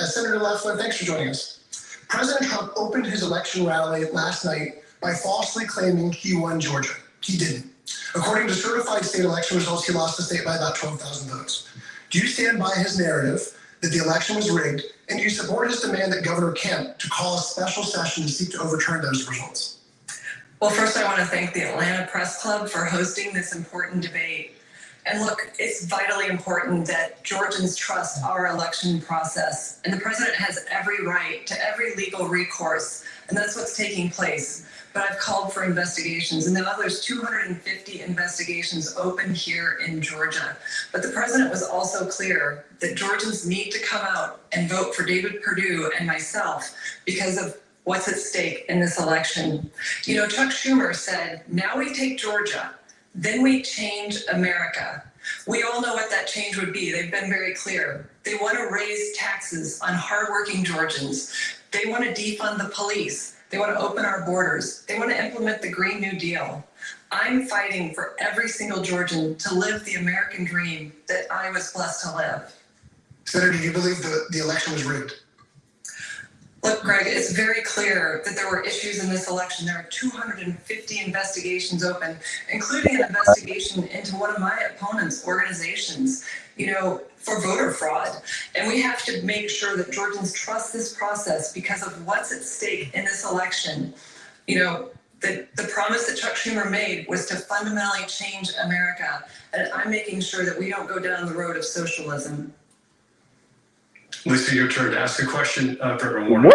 Senator Loeffler, thanks for joining us. President Trump opened his election rally last night by falsely claiming he won Georgia. He didn't. According to certified state election results, he lost the state by about 12,000 votes. Do you stand by his narrative that the election was rigged, and do you support his demand that Governor Kemp to call a special session to seek to overturn those results? Well, first I want to thank the Atlanta Press Club for hosting this important debate. And look, it's vitally important that Georgians trust our election process, and the president has every right to every legal recourse, and that's what's taking place. But I've called for investigations, and now there's 250 investigations open here in Georgia. But the president was also clear that Georgians need to come out and vote for David Perdue and myself because of what's at stake in this election. You know, Chuck Schumer said, now we take Georgia, then we change America. We all know what that change would be. They've been very clear. They want to raise taxes on hardworking Georgians. They want to defund the police. They want to open our borders. They want to implement the Green New Deal. I'm fighting for every single Georgian to live the American dream that I was blessed to live. Senator, do you believe the election was rigged? Look, Greg, it's very clear that there were issues in this election. There are 250 investigations open, including an investigation into one of my opponent's organizations, for voter fraud. And we have to make sure that Georgians trust this process because of what's at stake in this election. The promise that Chuck Schumer made was to fundamentally change America. And I'm making sure that we don't go down the road of socialism. Lisa, your turn to ask a question. Dr. Warnock.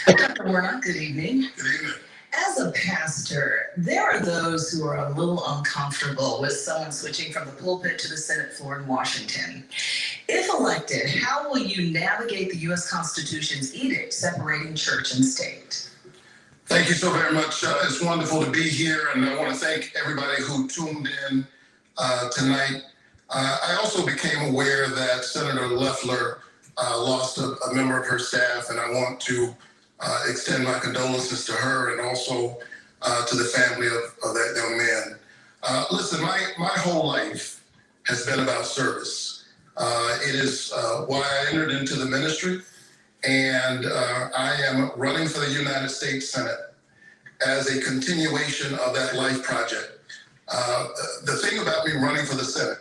Dr. Warnock, good evening. Good evening. As a pastor, there are those who are a little uncomfortable with someone switching from the pulpit to the Senate floor in Washington. If elected, how will you navigate the U.S. Constitution's edict separating church and state? Thank you so very much. It's wonderful to be here, and I want to thank everybody who tuned in tonight. I also became aware that Senator Loeffler lost a member of her staff, and I want to extend my condolences to her and also to the family of that young man. Listen, my whole life has been about service. It is why I entered into the ministry, and I am running for the United States Senate as a continuation of that life project. The thing about me running for the Senate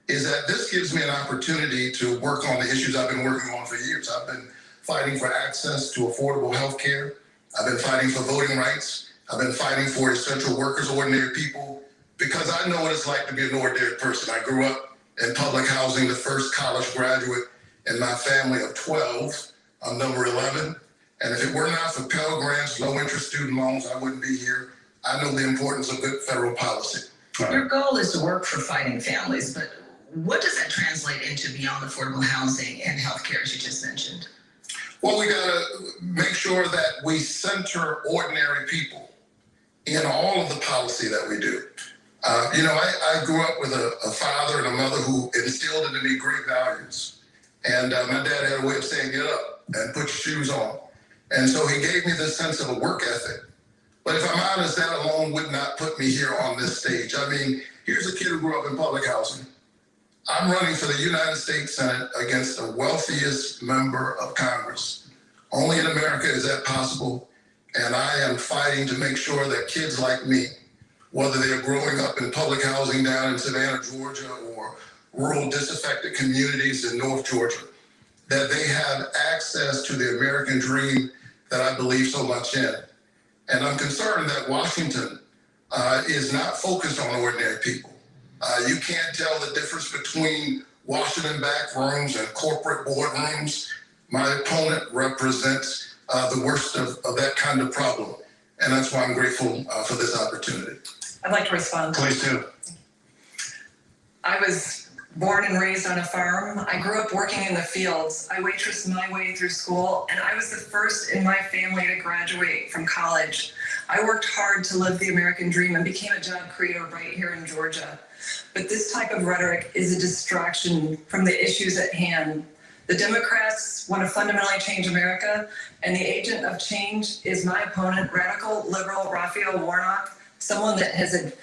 is that this gives me an opportunity to work on the issues I've been working on for years. I've been fighting for access to affordable health care. I've been fighting for voting rights. I've been fighting for essential workers, ordinary people, because I know what it's like to be an ordinary person. I grew up in public housing, the first college graduate in my family of 12. I'm number 11. And if it were not for Pell Grants, low interest student loans, I wouldn't be here. I know the importance of good federal policy. Your goal is to work for fighting families, but what does that translate into beyond affordable housing and healthcare, as you just mentioned? Well, we got to make sure that we center ordinary people in all of the policy that we do. I grew up with a father and a mother who instilled into me great values. And my dad had a way of saying, get up and put your shoes on. And so he gave me this sense of a work ethic. But if I'm honest, that alone would not put me here on this stage. I mean, here's a kid who grew up in public housing. I'm running for the United States Senate against the wealthiest member of Congress. Only in America is that possible. And I am fighting to make sure that kids like me, whether they're growing up in public housing down in Savannah, Georgia, or rural disaffected communities in North Georgia, that they have access to the American dream that I believe so much in. And I'm concerned that Washington is not focused on ordinary people. You can't tell the difference between Washington back rooms and corporate boardrooms. My opponent represents the worst of that kind of problem. And that's why I'm grateful for this opportunity. I'd like to respond. Please do. I was born and raised on a farm. I grew up working in the fields. I waitressed my way through school, and I was the first in my family to graduate from college. I worked hard to live the American dream and became a job creator right here in Georgia. But this type of rhetoric is a distraction from the issues at hand. The Democrats want to fundamentally change America, and the agent of change is my opponent, radical liberal Raphael Warnock, someone that has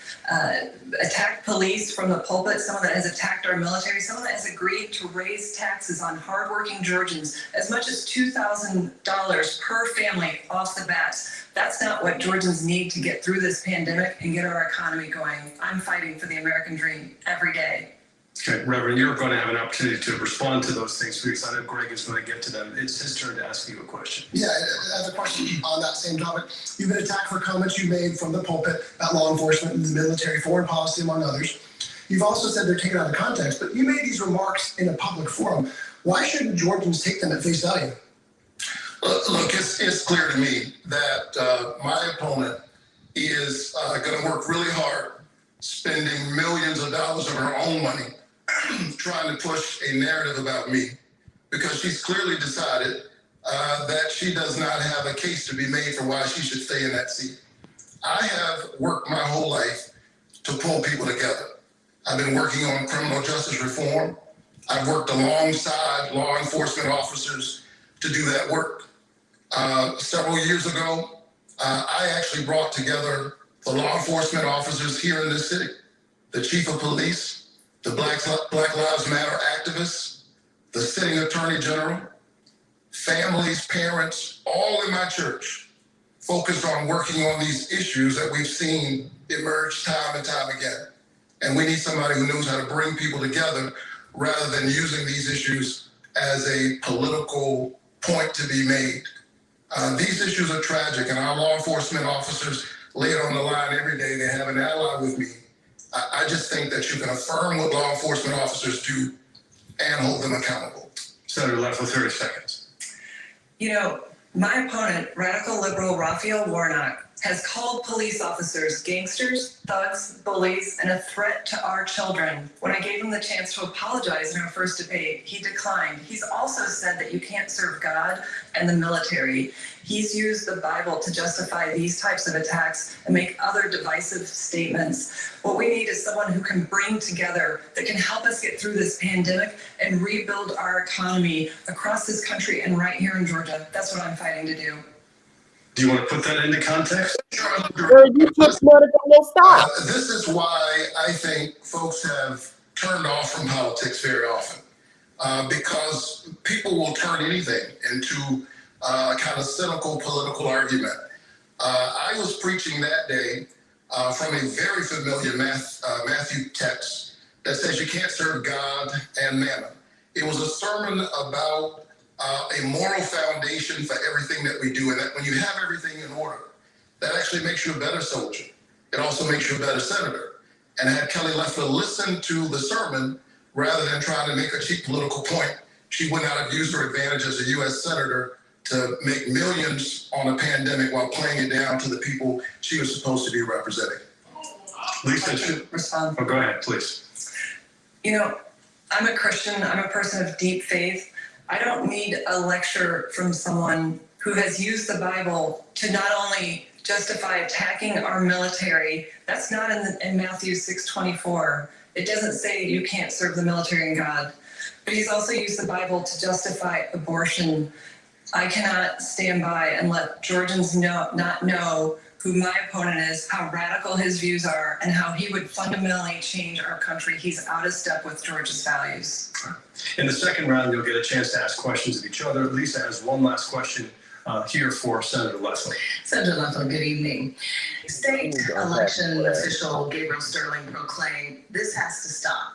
attacked police from the pulpit, someone that has attacked our military, someone that has agreed to raise taxes on hardworking Georgians as much as $2,000 per family off the bat. That's not what Georgians need to get through this pandemic and get our economy going. I'm fighting for the American dream every day. Okay, Reverend, you're going to have an opportunity to respond to those things because I know Greg is going to get to them. It's his turn to ask you a question. Yeah, I have a question on that same topic. You've been attacked for comments you made from the pulpit about law enforcement and the military, foreign policy, among others. You've also said they're taken out of context, but you made these remarks in a public forum. Why shouldn't Georgians take them at face value? Look, it's clear to me that my opponent is going to work really hard, spending millions of dollars of her own money, trying to push a narrative about me, because she's clearly decided that she does not have a case to be made for why she should stay in that seat. I have worked my whole life to pull people together. I've been working on criminal justice reform. I've worked alongside law enforcement officers to do that work. Several years ago, I actually brought together the law enforcement officers here in this city, the chief of police, the Black Lives Matter activists, the sitting attorney general, families, parents, all in my church, focused on working on these issues that we've seen emerge time and time again. And we need somebody who knows how to bring people together rather than using these issues as a political point to be made. These issues are tragic, and our law enforcement officers lay it on the line every day. They have an ally with me. I just think that you can affirm what law enforcement officers do and hold them accountable. Senator Leffler, 30 seconds. You know, my opponent, radical liberal Raphael Warnock, has called police officers gangsters, thugs, bullies, and a threat to our children. When I gave him the chance to apologize in our first debate, he declined. He's also said that you can't serve God and the military. He's used the Bible to justify these types of attacks and make other divisive statements. What we need is someone who can bring together, that can help us get through this pandemic and rebuild our economy across this country and right here in Georgia. That's what I'm fighting to do. Do you want to put that into context? Girl, you took medical, no stop. This is why I think folks have turned off from politics very often, because people will turn anything into a kind of cynical political argument. I was preaching that day from a very familiar Matthew text that says you can't serve God and mammon. It was a sermon about a moral foundation for everything that we do, and that when you have everything in order, that actually makes you a better soldier. It also makes you a better senator. And had Kelly Loeffler listened to the sermon rather than trying to make a cheap political point, she would not have used her advantage as a U.S. senator to make millions on a pandemic while playing it down to the people she was supposed to be representing. Lisa, respond. oh, go ahead, please. You know, I'm a Christian. I'm a person of deep faith. I don't need a lecture from someone who has used the Bible to not only justify attacking our military. That's not in Matthew 6:24. It doesn't say you can't serve the military and God. But he's also used the Bible to justify abortion. I cannot stand by and let Georgians not know who my opponent is, how radical his views are, and how he would fundamentally change our country. He's out of step with Georgia's values. In the second round, you'll get a chance to ask questions of each other. Lisa has one last question here for Senator Leffler. Senator Leffler, good evening. State election official Gabriel Sterling proclaimed this has to stop.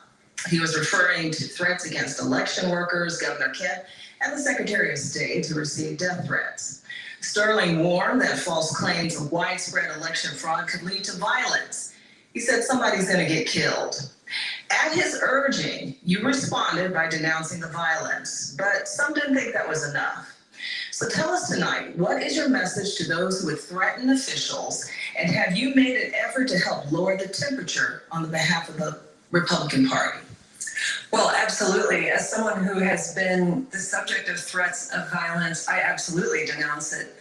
He was referring to threats against election workers, Governor Kemp, and the Secretary of State who received death threats. Sterling warned that false claims of widespread election fraud could lead to violence. He said somebody's going to get killed. At his urging, you responded by denouncing the violence, but some didn't think that was enough. So tell us tonight, what is your message to those who would threaten officials, and have you made an effort to help lower the temperature on the behalf of the Republican Party? Well, absolutely. As someone who has been the subject of threats of violence, I absolutely denounce it.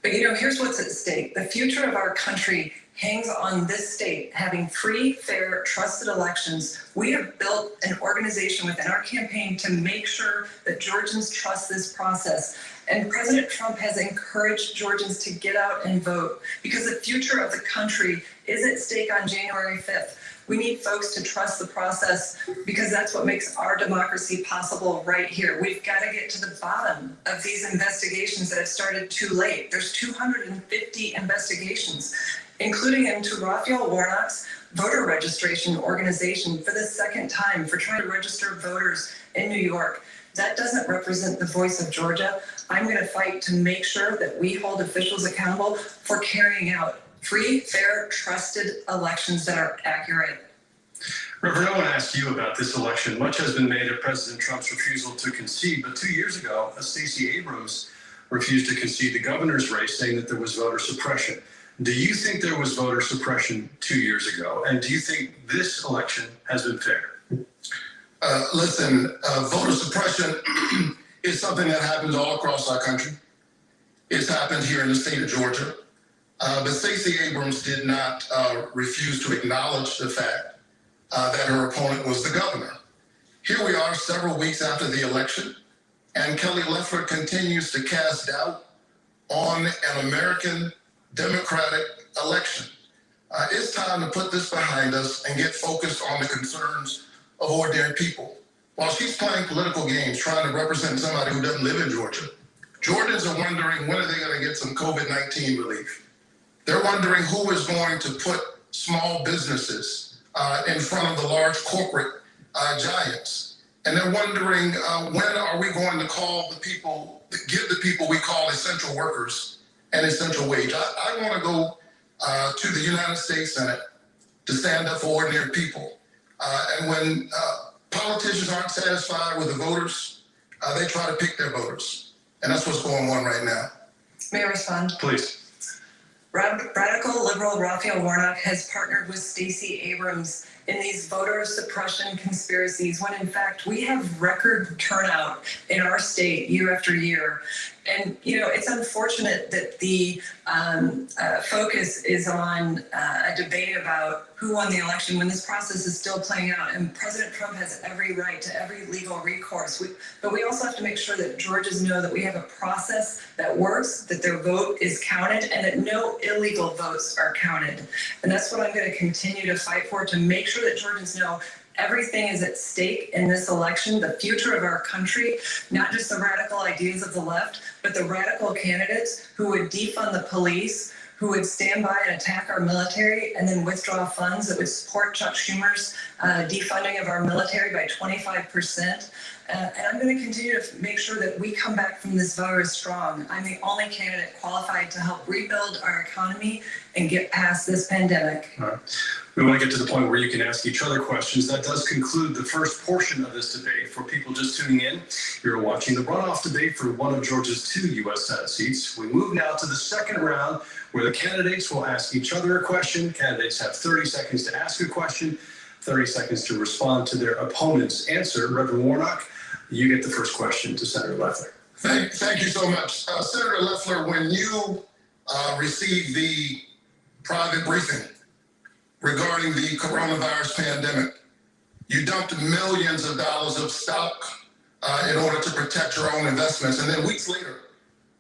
But you know, here's what's at stake. The future of our country hangs on this state having free, fair, trusted elections. We have built an organization within our campaign to make sure that Georgians trust this process. And President Trump has encouraged Georgians to get out and vote because the future of the country is at stake on January 5th. We need folks to trust the process because that's what makes our democracy possible right here. We've got to get to the bottom of these investigations that have started too late. There's 250 investigations, including into Raphael Warnock's voter registration organization for the second time for trying to register voters in New York. That doesn't represent the voice of Georgia. I'm going to fight to make sure that we hold officials accountable for carrying out free, fair, trusted elections that are accurate. Reverend, I want to ask you about this election. Much has been made of President Trump's refusal to concede, but 2 years ago, Stacey Abrams refused to concede the governor's race, saying that there was voter suppression. Do you think there was voter suppression 2 years ago? And do you think this election has been fair? Listen, voter suppression is something that happens all across our country. It's happened here in the state of Georgia. But Stacey Abrams did not refuse to acknowledge the fact that her opponent was the governor. Here we are several weeks after the election, and Kelly Loeffler continues to cast doubt on an American democratic election. It's time to put this behind us and get focused on the concerns of ordinary people. While she's playing political games, trying to represent somebody who doesn't live in Georgia, Georgians are wondering when are they going to get some COVID-19 relief. They're wondering who is going to put small businesses in front of the large corporate giants. And they're wondering when are we going to call the people, give the people we call essential workers an essential wage. I want to go to the United States Senate to stand up for ordinary people. And when politicians aren't satisfied with the voters, they try to pick their voters. And that's what's going on right now. May I respond? Please. Radical liberal Raphael Warnock has partnered with Stacey Abrams in these voter suppression conspiracies when in fact we have record turnout in our state year after year. And, you know, it's unfortunate that the focus is on a debate about who won the election when this process is still playing out. And President Trump has every right to every legal recourse. But we also have to make sure that Georgians know that we have a process that works, that their vote is counted, and that no illegal votes are counted. And that's what I'm going to continue to fight for, to make sure that Georgians know everything is at stake in this election, the future of our country, not just the radical ideas of the left, but the radical candidates who would defund the police, who would stand by and attack our military and then withdraw funds that would support Chuck Schumer's defunding of our military by 25%. And I'm going to continue to make sure that we come back from this virus strong. I'm the only candidate qualified to help rebuild our economy and get past this pandemic. All right. We want to get to the point where you can ask each other questions. That does conclude the first portion of this debate. For people just tuning in, you're watching the runoff debate for one of Georgia's 2 U.S. Senate seats. We move now to the second round, where the candidates will ask each other a question. Candidates have 30 seconds to ask a question, 30 seconds to respond to their opponent's answer. Reverend Warnock, you get the first question to Senator Loeffler. Thank you so much. Senator Loeffler, when you received the private briefing regarding the coronavirus pandemic, you dumped millions of dollars of stock in order to protect your own investments. And then weeks later,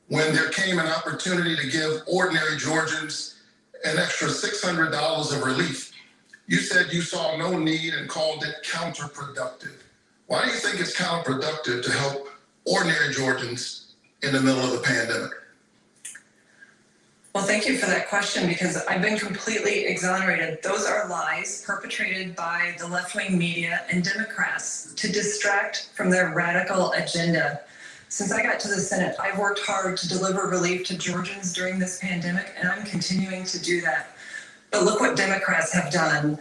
when there came an opportunity to give ordinary Georgians an extra $600 of relief, you said you saw no need and called it counterproductive. Why do you think it's counterproductive to help ordinary Georgians in the middle of a pandemic? Well, thank you for that question, because I've been completely exonerated. Those are lies perpetrated by the left-wing media and Democrats to distract from their radical agenda. Since I got to the Senate, I've worked hard to deliver relief to Georgians during this pandemic, and I'm continuing to do that. But look what Democrats have done.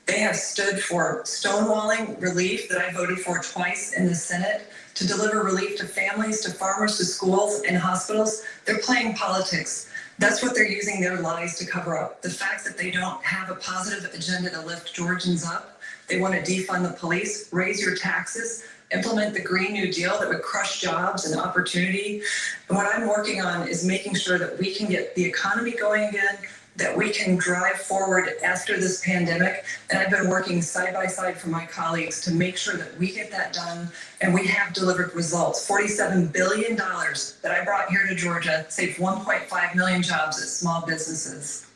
They have stood for stonewalling relief that I voted for twice in the Senate, to deliver relief to families, to farmers, to schools and hospitals. They're playing politics. That's what they're using their lies to cover up. The fact that they don't have a positive agenda to lift Georgians up. They want to defund the police, raise your taxes, implement the Green New Deal that would crush jobs and opportunity. And what I'm working on is making sure that we can get the economy going again, that we can drive forward after this pandemic. And I've been working side by side for my colleagues to make sure that we get that done, and we have delivered results. $47 billion that I brought here to Georgia saved 1.5 million jobs at small businesses.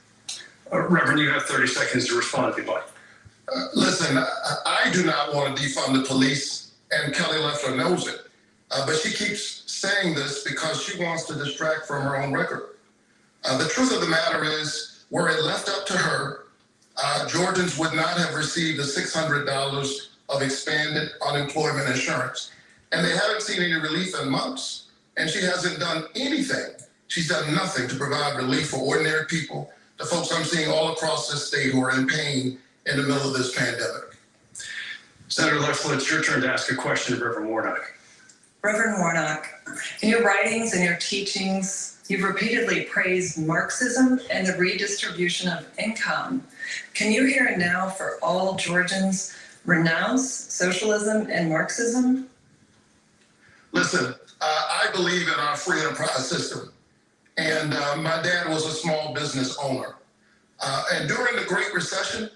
Reverend, you have 30 seconds to respond if you'd like. Listen, I do not want to defund the police, and Kelly Loeffler knows it. But she keeps saying this because she wants to distract from her own record. The truth of the matter is, were it left up to her, Georgians would not have received the $600 of expanded unemployment insurance. And they haven't seen any relief in months. And she hasn't done anything. She's done nothing to provide relief for ordinary people, the folks I'm seeing all across this state who are in pain in the middle of this pandemic. Senator Loeffler, it's your turn to ask a question of Reverend Warnock. Reverend Warnock, in your writings and your teachings, you've repeatedly praised Marxism and the redistribution of income. Can you here and now, for all Georgians, renounce socialism and Marxism? Listen, I believe in our free enterprise system. And my dad was a small business owner. And during the Great Recession,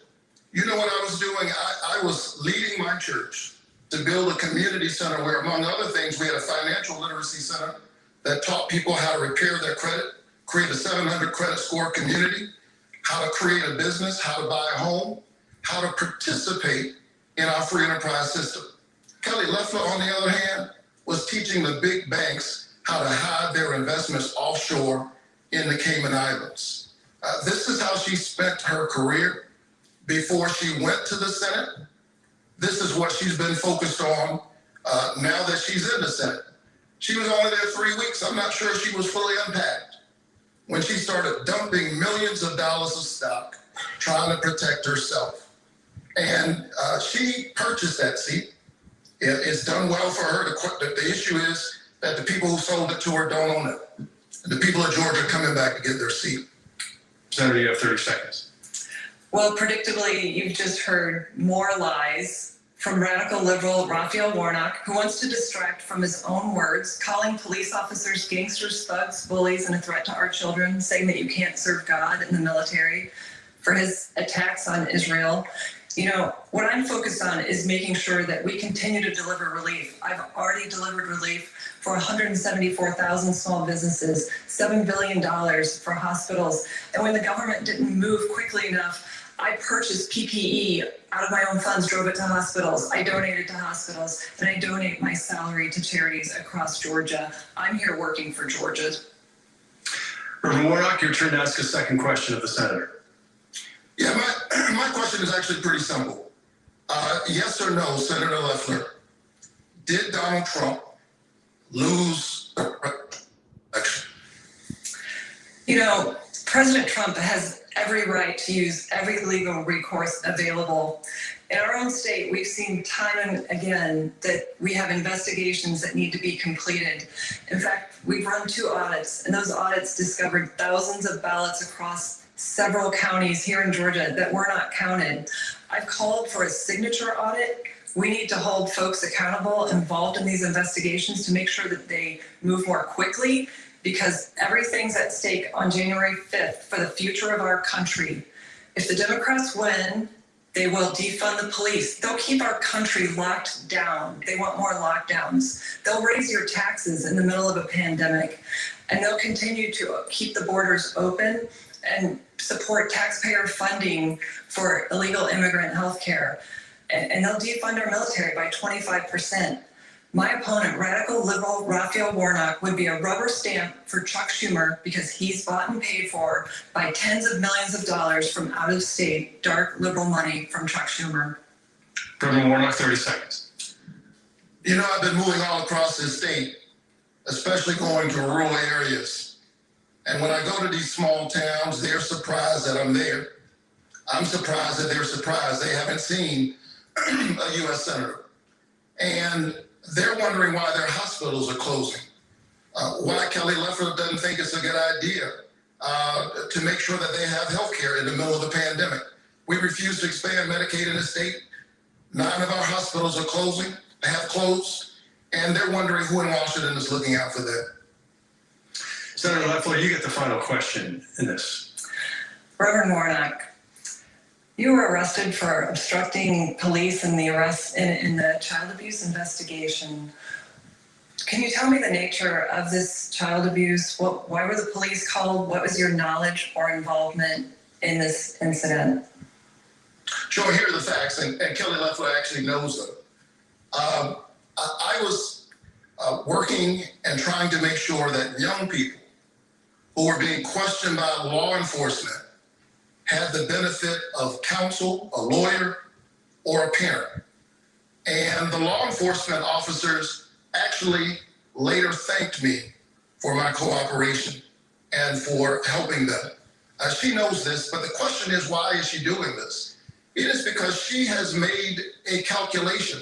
you know what I was doing? I was leading my church to build a community center where, among other things, we had a financial literacy center that taught people how to repair their credit, create a 700 credit score community, how to create a business, how to buy a home, how to participate in our free enterprise system. Kelly Loeffler, on the other hand, was teaching the big banks how to hide their investments offshore in the Cayman Islands. This is how she spent her career before she went to the Senate. This is what she's been focused on now that she's in the Senate. She was only there 3 weeks. I'm not sure she was fully unpacked when she started dumping millions of dollars of stock, trying to protect herself. And she purchased that seat. It's done well for her. The issue is that the people who sold it to her don't own it. The people of Georgia are coming back to get their seat. Senator, you have 30 seconds. Well, predictably, you've just heard more lies from radical liberal Raphael Warnock, who wants to distract from his own words, calling police officers gangsters, thugs, bullies, and a threat to our children, saying that you can't serve God in the military, for his attacks on Israel. You know, what I'm focused on is making sure that we continue to deliver relief. I've already delivered relief for 174,000 small businesses, $7 billion for hospitals. And when the government didn't move quickly enough, I purchased PPE out of my own funds, drove it to hospitals. I donated to hospitals, and I donate my salary to charities across Georgia. I'm here working for Georgia. Reverend Warnock, your turn to ask a second question of the senator. Yeah, my question is actually pretty simple. Yes or no, Senator Loeffler, did Donald Trump lose the election? You know, President Trump has every right to use every legal recourse available. In our own state, we've seen time and again that we have investigations that need to be completed. In fact, we've run 2 audits, and those audits discovered thousands of ballots across several counties here in Georgia that were not counted. I've called for a signature audit. We need to hold folks accountable involved in these investigations to make sure that they move more quickly, because everything's at stake on January 5th for the future of our country. If the Democrats win, they will defund the police. They'll keep our country locked down. They want more lockdowns. They'll raise your taxes in the middle of a pandemic, and they'll continue to keep the borders open and support taxpayer funding for illegal immigrant health care. And they'll defund our military by 25%. My opponent, radical liberal Raphael Warnock, would be a rubber stamp for Chuck Schumer because he's bought and paid for by tens of millions of dollars from out-of-state dark liberal money from Chuck Schumer. Reverend Warnock, 30 seconds. You know, I've been moving all across this state, especially going to rural areas. And when I go to these small towns, they're surprised that I'm there. I'm surprised that they're surprised they haven't seen a U.S. senator. And they're wondering why their hospitals are closing. Why Kelly Loeffler doesn't think it's a good idea to make sure that they have health care in the middle of the pandemic. We refuse to expand Medicaid in the state. 9 of our hospitals are closing, have closed, and they're wondering who in Washington is looking out for them. Senator Loeffler, you get the final question in this. Reverend Warnock, you were arrested for obstructing police in the child abuse investigation. Can you tell me the nature of this child abuse? Why were the police called? What was your knowledge or involvement in this incident? Sure, here are the facts, and Kelly Loeffler actually knows them. I was working and trying to make sure that young people who were being questioned by law enforcement had the benefit of counsel, a lawyer, or a parent. And the law enforcement officers actually later thanked me for my cooperation and for helping them. She knows this, but the question is, why is she doing this? It is because she has made a calculation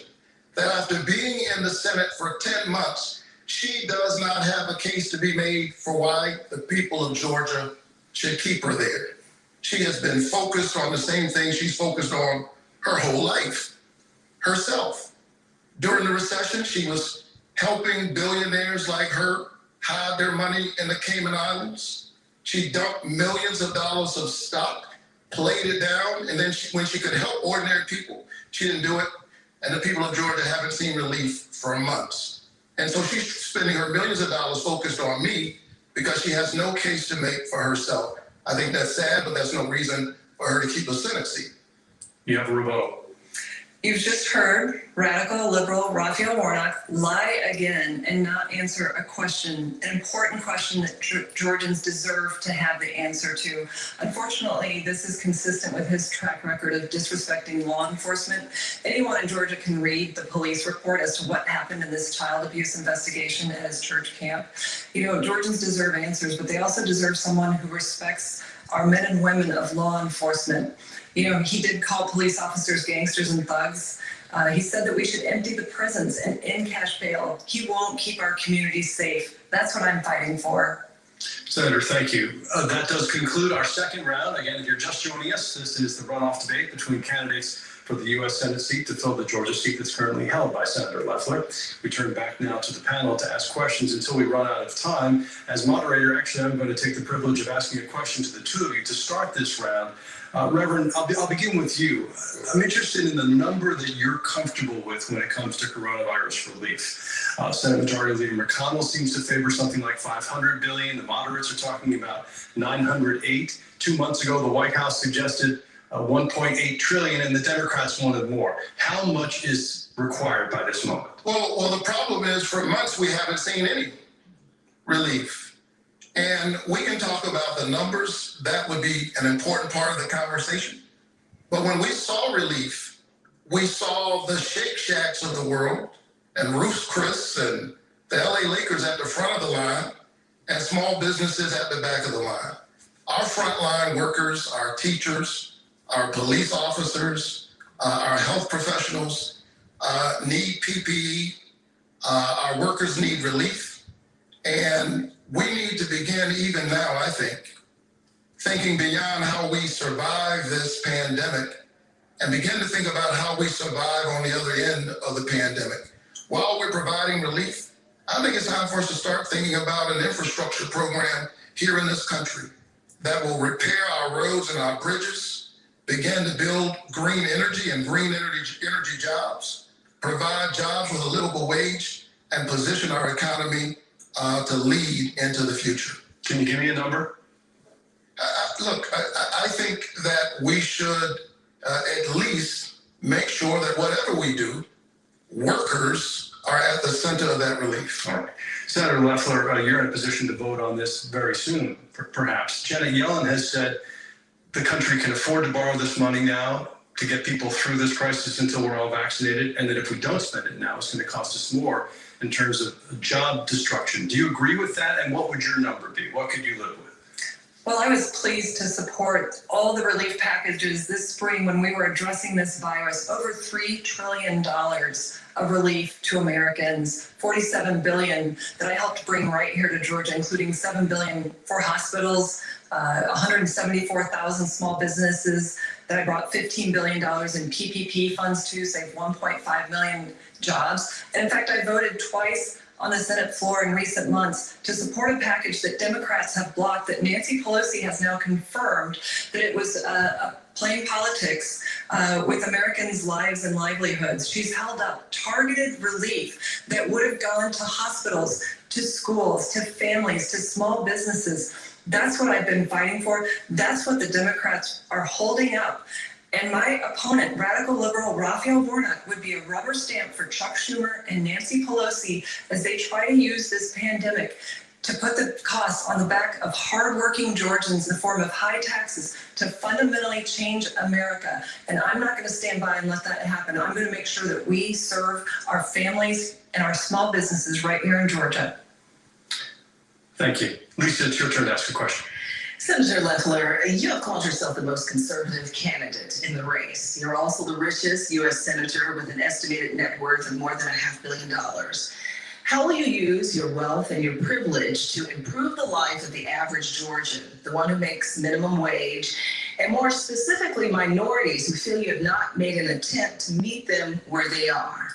that after being in the Senate for 10 months, she does not have a case to be made for why the people of Georgia should keep her there. She has been focused on the same thing she's focused on her whole life, herself. During the recession, she was helping billionaires like her hide their money in the Cayman Islands. She dumped millions of dollars of stock, played it down, and then when she could help ordinary people, she didn't do it. And the people of Georgia haven't seen relief for months. And so she's spending her millions of dollars focused on me because she has no case to make for herself. I think that's sad, but that's no reason for her to keep a Senate seat. You have a rebuttal. You've just heard radical liberal Raphael Warnock lie again and not answer a question, an important question that Georgians deserve to have the answer to. Unfortunately, this is consistent with his track record of disrespecting law enforcement. Anyone in Georgia can read the police report as to what happened in this child abuse investigation at his church camp. You know, Georgians deserve answers, but they also deserve someone who respects our men and women of law enforcement. You know, he did call police officers gangsters and thugs. He said that we should empty the prisons and end cash bail. He won't keep our communities safe. That's what I'm fighting for. Senator, thank you. That does conclude our second round. Again, if you're just joining us, this is the runoff debate between candidates for the U.S. Senate seat to fill the Georgia seat that's currently held by Senator Loeffler. We turn back now to the panel to ask questions until we run out of time. As moderator, actually, I'm going to take the privilege of asking a question to the two of you to start this round. Reverend, I'll begin with you. I'm interested in the number that you're comfortable with when it comes to coronavirus relief. Senate Majority Leader McConnell seems to favor something like $500 billion. The moderates are talking about $908. 2 months ago, the White House suggested $1.8 trillion, and the Democrats wanted more. How much is required by this moment? Well, the problem is for months we haven't seen any relief. And we can talk about the numbers. That would be an important part of the conversation. But when we saw relief, we saw the Shake Shacks of the world and Ruth's Chris and the LA Lakers at the front of the line and small businesses at the back of the line. Our frontline workers, our teachers, our police officers, our health professionals need PPE. Our workers need relief. And we need to begin even now, I think, thinking beyond how we survive this pandemic and begin to think about how we survive on the other end of the pandemic. While we're providing relief, I think it's time for us to start thinking about an infrastructure program here in this country that will repair our roads and our bridges, begin to build green energy and green energy jobs, provide jobs with a livable wage, and position our economy to lead into the future. Can you give me a number? Look, I think that we should at least make sure that whatever we do, workers are at the center of that relief. All right. Senator Loeffler, you're in a position to vote on this very soon, perhaps. Janet Yellen has said the country can afford to borrow this money now to get people through this crisis until we're all vaccinated, and that if we don't spend it now, it's going to cost us more in terms of job destruction. Do you agree with that? And what would your number be? What could you live with? Well, I was pleased to support all the relief packages this spring when we were addressing this virus. Over $3 trillion of relief to Americans, $47 billion that I helped bring right here to Georgia, including $7 billion for hospitals, 174,000 small businesses that I brought $15 billion in PPP funds to, save 1.5 million jobs. And in fact, I voted twice on the Senate floor in recent months to support a package that Democrats have blocked, that Nancy Pelosi has now confirmed that it was playing politics with Americans' lives and livelihoods. She's held up targeted relief that would have gone to hospitals, to schools, to families, to small businesses. That's what I've been fighting for. That's what the Democrats are holding up. And my opponent, radical liberal Raphael Warnock, would be a rubber stamp for Chuck Schumer and Nancy Pelosi as they try to use this pandemic to put the costs on the back of hardworking Georgians in the form of high taxes to fundamentally change America. And I'm not going to stand by and let that happen. I'm going to make sure that we serve our families and our small businesses right here in Georgia. Thank you. Lisa, it's your turn to ask a question. Senator Loeffler, you have called yourself the most conservative candidate in the race. You're also the richest U.S. senator with an estimated net worth of more than $500 million. How will you use your wealth and your privilege to improve the life of the average Georgian, the one who makes minimum wage, and more specifically, minorities who feel you have not made an attempt to meet them where they are?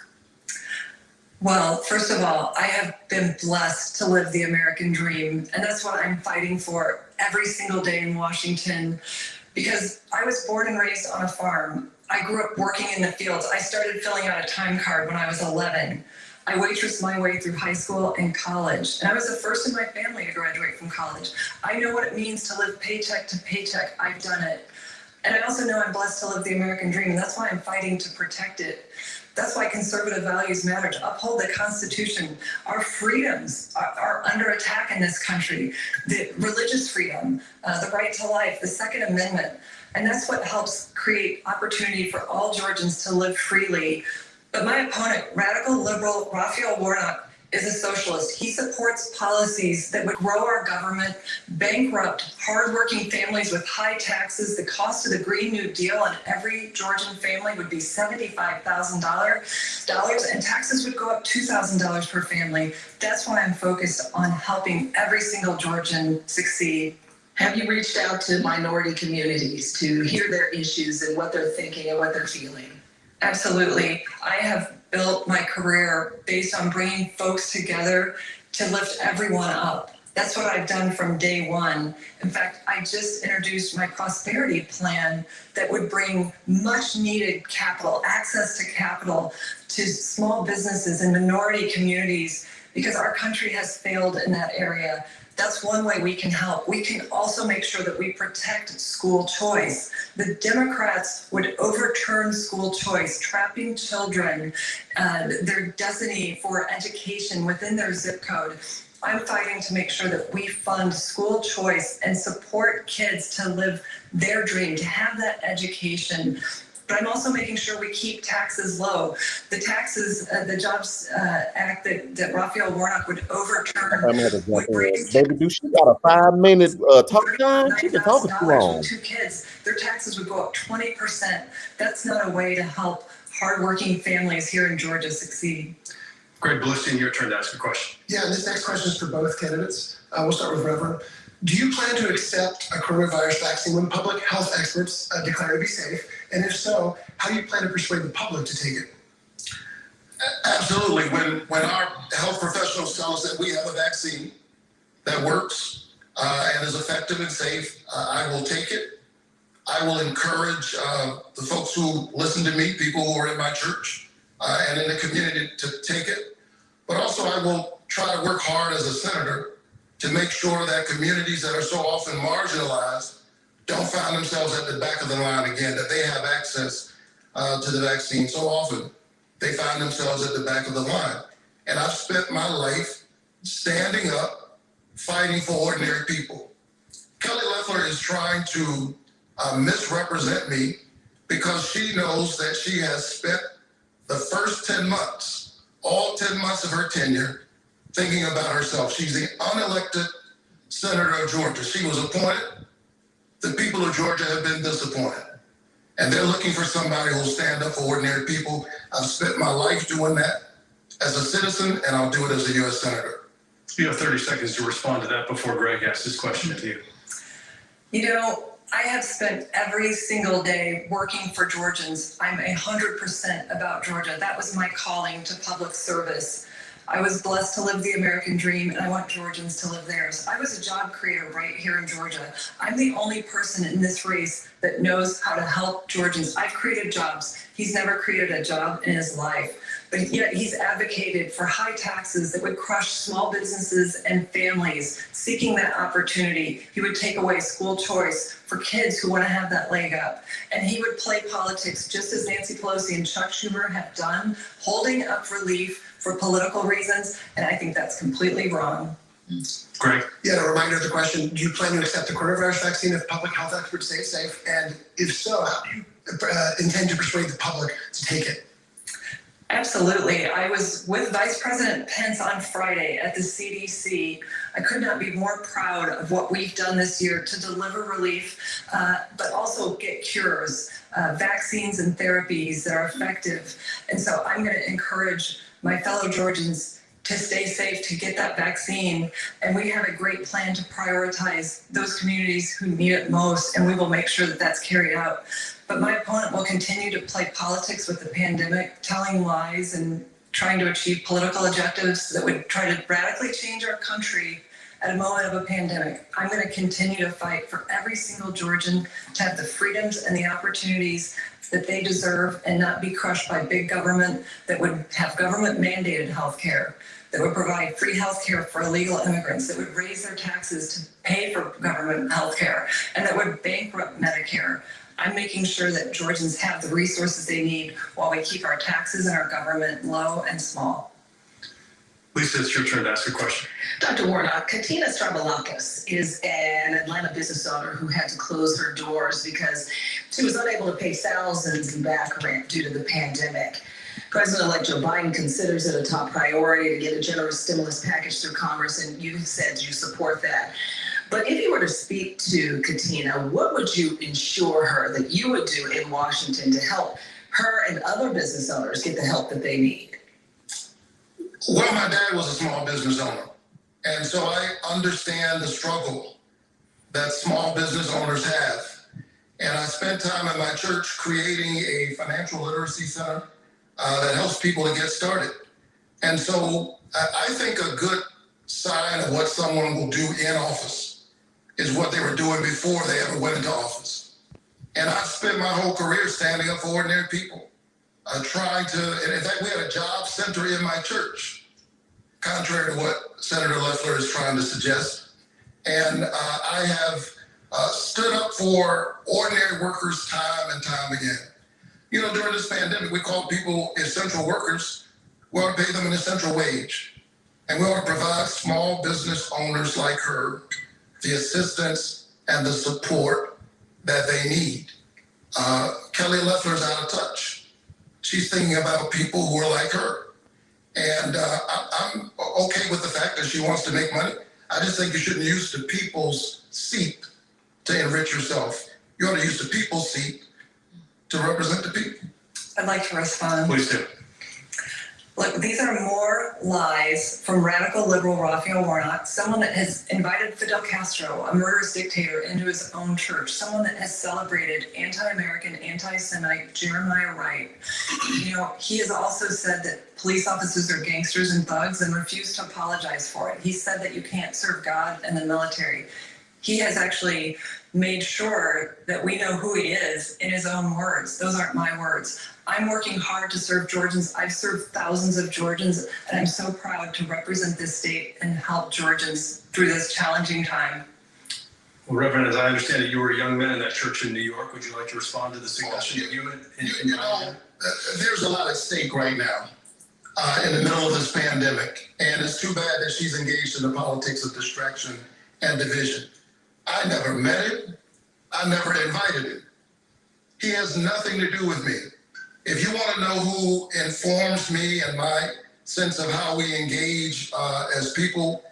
Well, first of all, I have been blessed to live the American dream, and that's what I'm fighting for every single day in Washington, because I was born and raised on a farm. I grew up working in the fields. I started filling out a time card when I was 11. I waitressed my way through high school and college, and I was the first in my family to graduate from college. I know what it means to live paycheck to paycheck. I've done it. And I also know I'm blessed to live the American dream, and that's why I'm fighting to protect it. That's why conservative values matter, to uphold the Constitution. Our freedoms are under attack in this country. The religious freedom, the right to life, the Second Amendment. And that's what helps create opportunity for all Georgians to live freely. But my opponent, radical liberal Raphael Warnock, is a socialist. He supports policies that would grow our government, bankrupt hardworking families with high taxes. The cost of the Green New Deal on every Georgian family would be $75,000, and taxes would go up $2,000 per family. That's why I'm focused on helping every single Georgian succeed. Have you reached out to minority communities to hear their issues and what they're thinking and what they're feeling? Absolutely. I have built my career based on bringing folks together to lift everyone up. That's what I've done from day one. In fact, I just introduced my prosperity plan that would bring much needed capital, access to capital to small businesses and minority communities, because our country has failed in that area. That's one way we can help. We can also make sure that we protect school choice. The Democrats would overturn school choice, trapping children, their destiny for education within their zip code. I'm fighting to make sure that we fund school choice and support kids to live their dream, to have that education. But I'm also making sure we keep taxes low. The taxes, the Jobs Act that Raphael Warnock would overturn. Would raise Baby, do she got a 5-minute talk time? She been talking too long. With 2 kids, their taxes would go up 20%. That's not a way to help hardworking families here in Georgia succeed. Greg Bluestein, your turn to ask a question. Yeah, and this next question is for both candidates. We'll start with Reverend. Do you plan to accept a coronavirus vaccine when public health experts declare to be safe? And if so, how do you plan to persuade the public to take it? Absolutely. When our health professionals tell us that we have a vaccine that works and is effective and safe, I will take it. I will encourage the folks who listen to me, people who are in my church and in the community, to take it. But also I will try to work hard as a senator to make sure that communities that are so often marginalized don't find themselves at the back of the line again, that they have access to the vaccine. So often they find themselves at the back of the line. And I've spent my life standing up, fighting for ordinary people. Kelly Loeffler is trying to misrepresent me because she knows that she has spent the first 10 months, all 10 months of her tenure, thinking about herself. She's the unelected senator of Georgia. She was appointed. The people of Georgia have been disappointed. And they're looking for somebody who'll stand up for ordinary people. I've spent my life doing that as a citizen, and I'll do it as a U.S. senator. You have 30 seconds to respond to that before Greg asks his question to you. You know, I have spent every single day working for Georgians. I'm 100% about Georgia. That was my calling to public service. I was blessed to live the American dream, and I want Georgians to live theirs. I was a job creator right here in Georgia. I'm the only person in this race that knows how to help Georgians. I've created jobs. He's never created a job in his life, but yet he's advocated for high taxes that would crush small businesses and families seeking that opportunity. He would take away school choice for kids who want to have that leg up. And he would play politics just as Nancy Pelosi and Chuck Schumer have done, holding up relief for political reasons. And I think that's completely wrong. Greg? Yeah, a reminder of the question, do you plan to accept the coronavirus vaccine if public health experts say it's safe? And if so, how do you intend to persuade the public to take it? Absolutely. I was with Vice President Pence on Friday at the CDC. I could not be more proud of what we've done this year to deliver relief, but also get cures, vaccines and therapies that are effective. And so I'm going to encourage my fellow Georgians to stay safe, to get that vaccine. And we have a great plan to prioritize those communities who need it most, and we will make sure that that's carried out. But my opponent will continue to play politics with the pandemic, telling lies and trying to achieve political objectives that would try to radically change our country at a moment of a pandemic. I'm going to continue to fight for every single Georgian to have the freedoms and the opportunities that they deserve and not be crushed by big government that would have government mandated health care, that would provide free health care for illegal immigrants, that would raise their taxes to pay for government health care, and that would bankrupt Medicare. I'm making sure that Georgians have the resources they need while we keep our taxes and our government low and small. Lisa, it's your turn to ask a question. Dr. Warnock, Katina Strabalakis is an Atlanta business owner who had to close her doors because she was unable to pay thousands in back rent due to the pandemic. President-elect Joe Biden considers it a top priority to get a generous stimulus package through Congress, and you said you support that. But if you were to speak to Katina, what would you ensure her that you would do in Washington to help her and other business owners get the help that they need? Well, my dad was a small business owner, and so I understand the struggle that small business owners have. And I spent time in my church creating a financial literacy center that helps people to get started. And so I think a good sign of what someone will do in office is what they were doing before they ever went into office. And I've spent my whole career standing up for ordinary people, trying to, and in fact, we had a job center in my church, contrary to what Senator Loeffler is trying to suggest. And I have stood up for ordinary workers time and time again. You know, during this pandemic, we called people essential workers. We ought to pay them an essential wage. And we ought to provide small business owners like her the assistance and the support that they need. Kelly Loeffler's out of touch. She's thinking about people who are like her. And I'm okay with the fact that she wants to make money. I just think you shouldn't use the people's seat to enrich yourself. You ought to use the people's seat to represent the people. I'd like to respond. Please do. Look, these are more lies from radical liberal Raphael Warnock, someone that has invited Fidel Castro, a murderous dictator, into his own church, someone that has celebrated anti-American, anti-Semite Jeremiah Wright. You know, he has also said that police officers are gangsters and thugs and refused to apologize for it. He said that you can't serve God and the military. He has actually made sure that we know who he is in his own words. Those aren't my words. I'm working hard to serve Georgians. I've served thousands of Georgians, and I'm so proud to represent this state and help Georgians through this challenging time. Well, Reverend, as I understand it, you were a young man in that church in New York. Would you like to respond to the suggestion that You know, there's a lot at stake right now in the middle of this pandemic, and it's too bad that she's engaged in the politics of distraction and division. I never met him. I never invited him. He has nothing to do with me. If you want to know who informs me and my sense of how we engage as people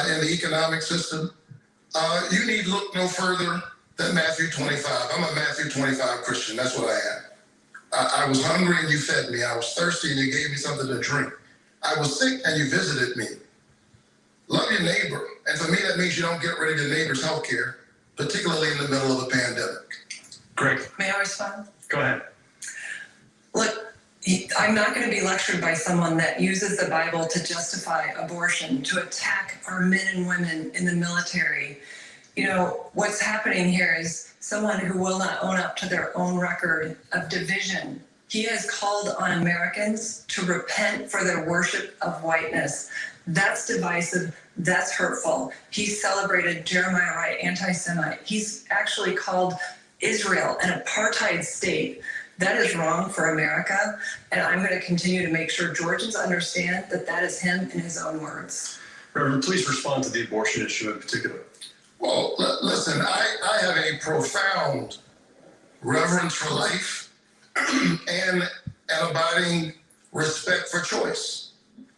in the economic system, you need look no further than Matthew 25. I'm a Matthew 25 Christian. That's what I am. I was hungry and you fed me. I was thirsty and you gave me something to drink. I was sick and you visited me. Love your neighbor. And for me, that means you don't get rid of your neighbor's health care, particularly in the middle of a pandemic. Greg, May I respond? go ahead. Look, I'm not going to be lectured by someone that uses the Bible to justify abortion, to attack our men and women in the military. You know, what's happening here is someone who will not own up to their own record of division. He has called on Americans to repent for their worship of whiteness. That's divisive. That's hurtful. He celebrated Jeremiah Wright, anti-Semite. He's actually called Israel an apartheid state. That is wrong for America, and I'm going to continue to make sure Georgians understand that that is him in his own words. Reverend, please respond to the abortion issue in particular. Well, listen, I have a profound reverence for life and an abiding respect for choice.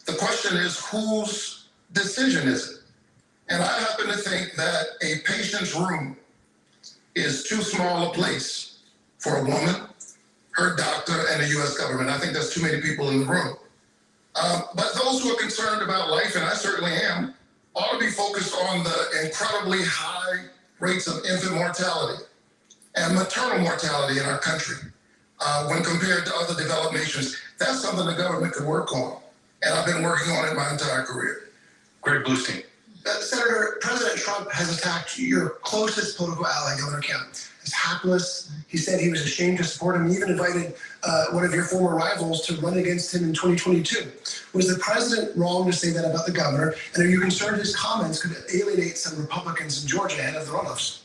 The question is, whose decision is it? And I happen to think that a patient's room is too small a place for a woman, her doctor, and the U.S. government. I think there's too many people in the room. But those who are concerned about life, and I certainly am, ought to be focused on the incredibly high rates of infant mortality and maternal mortality in our country when compared to other developed nations. That's something the government could work on, and I've been working on it my entire career. Greg Bluestein. Senator, President Trump has attacked your closest political ally, Governor Kemp, as hapless. He said he was ashamed to support him. He even invited one of your former rivals to run against him in 2022. Was the president wrong to say that about the governor? And are you concerned his comments could alienate some Republicans in Georgia ahead of the runoffs?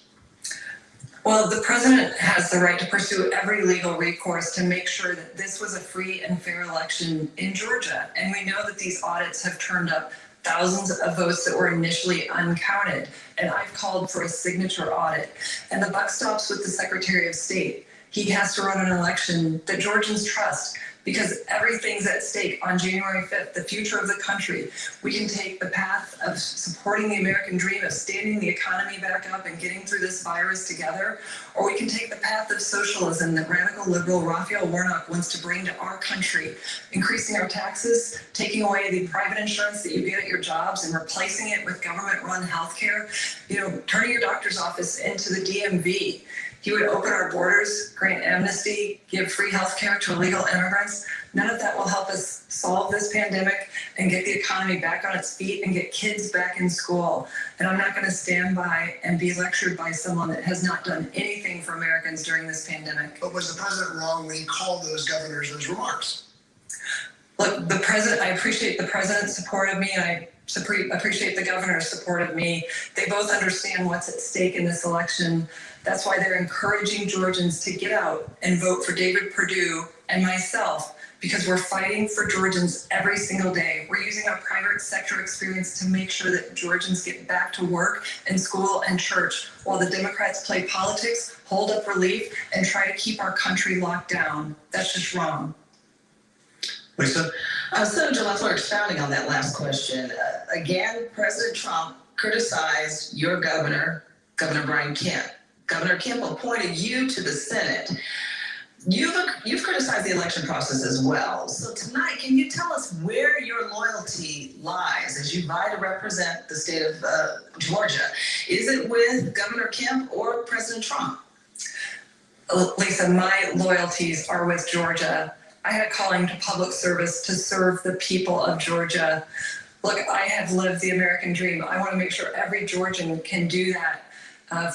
Well, the president has the right to pursue every legal recourse to make sure that this was a free and fair election in Georgia. And we know that these audits have turned up thousands of votes that were initially uncounted. And I've called for a signature audit. And the buck stops with the Secretary of State. He has to run an election that Georgians trust, because everything's at stake on January 5th, the future of the country. We can take the path of supporting the American dream, of standing the economy back up and getting through this virus together, or we can take the path of socialism that radical liberal Raphael Warnock wants to bring to our country, increasing our taxes, taking away the private insurance that you get at your jobs and replacing it with government-run healthcare, turning your doctor's office into the DMV. He would open our borders, grant amnesty, give free health care to illegal immigrants. None of that will help us solve this pandemic and get the economy back on its feet and get kids back in school. And I'm not going to stand by and be lectured by someone that has not done anything for Americans during this pandemic. But was the president wrong when he called those governors those remarks? Look, I appreciate the president's support of me, and I appreciate the governor's support of me. They both understand what's at stake in this election. That's why they're encouraging Georgians to get out and vote for David Perdue and myself, because we're fighting for Georgians every single day. We're using our private sector experience to make sure that Georgians get back to work and school and church, while the Democrats play politics, hold up relief, and try to keep our country locked down. That's just wrong. Lisa? Senator Leffler, expounding on that last question, again, President Trump criticized your governor, Governor Brian Kemp. Governor Kemp appointed you to the Senate. You've criticized the election process as well. So tonight, can you tell us where your loyalty lies as you vie to represent the state of Georgia? Is it with Governor Kemp or President Trump? Lisa, my loyalties are with Georgia. I had a calling to public service to serve the people of Georgia. Look, I have lived the American dream. I want to make sure every Georgian can do that.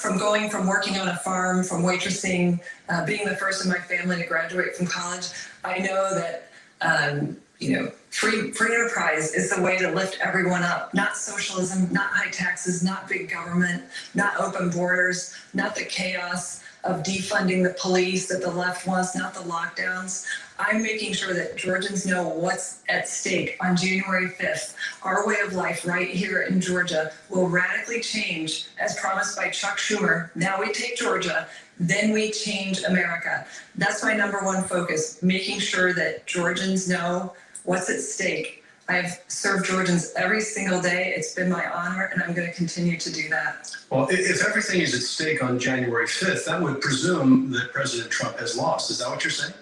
From working on a farm, from waitressing, being the first in my family to graduate from college, I know that free enterprise is the way to lift everyone up. Not socialism, not high taxes, not big government, not open borders, not the chaos of defunding the police that the left wants, not the lockdowns. I'm making sure that Georgians know what's at stake on January 5th. Our way of life right here in Georgia will radically change, as promised by Chuck Schumer. Now we take Georgia, then we change America. That's my number one focus, making sure that Georgians know what's at stake. I've served Georgians every single day. It's been my honor, and I'm going to continue to do that. Well, if everything is at stake on January 5th, that would presume that President Trump has lost. Is that what you're saying?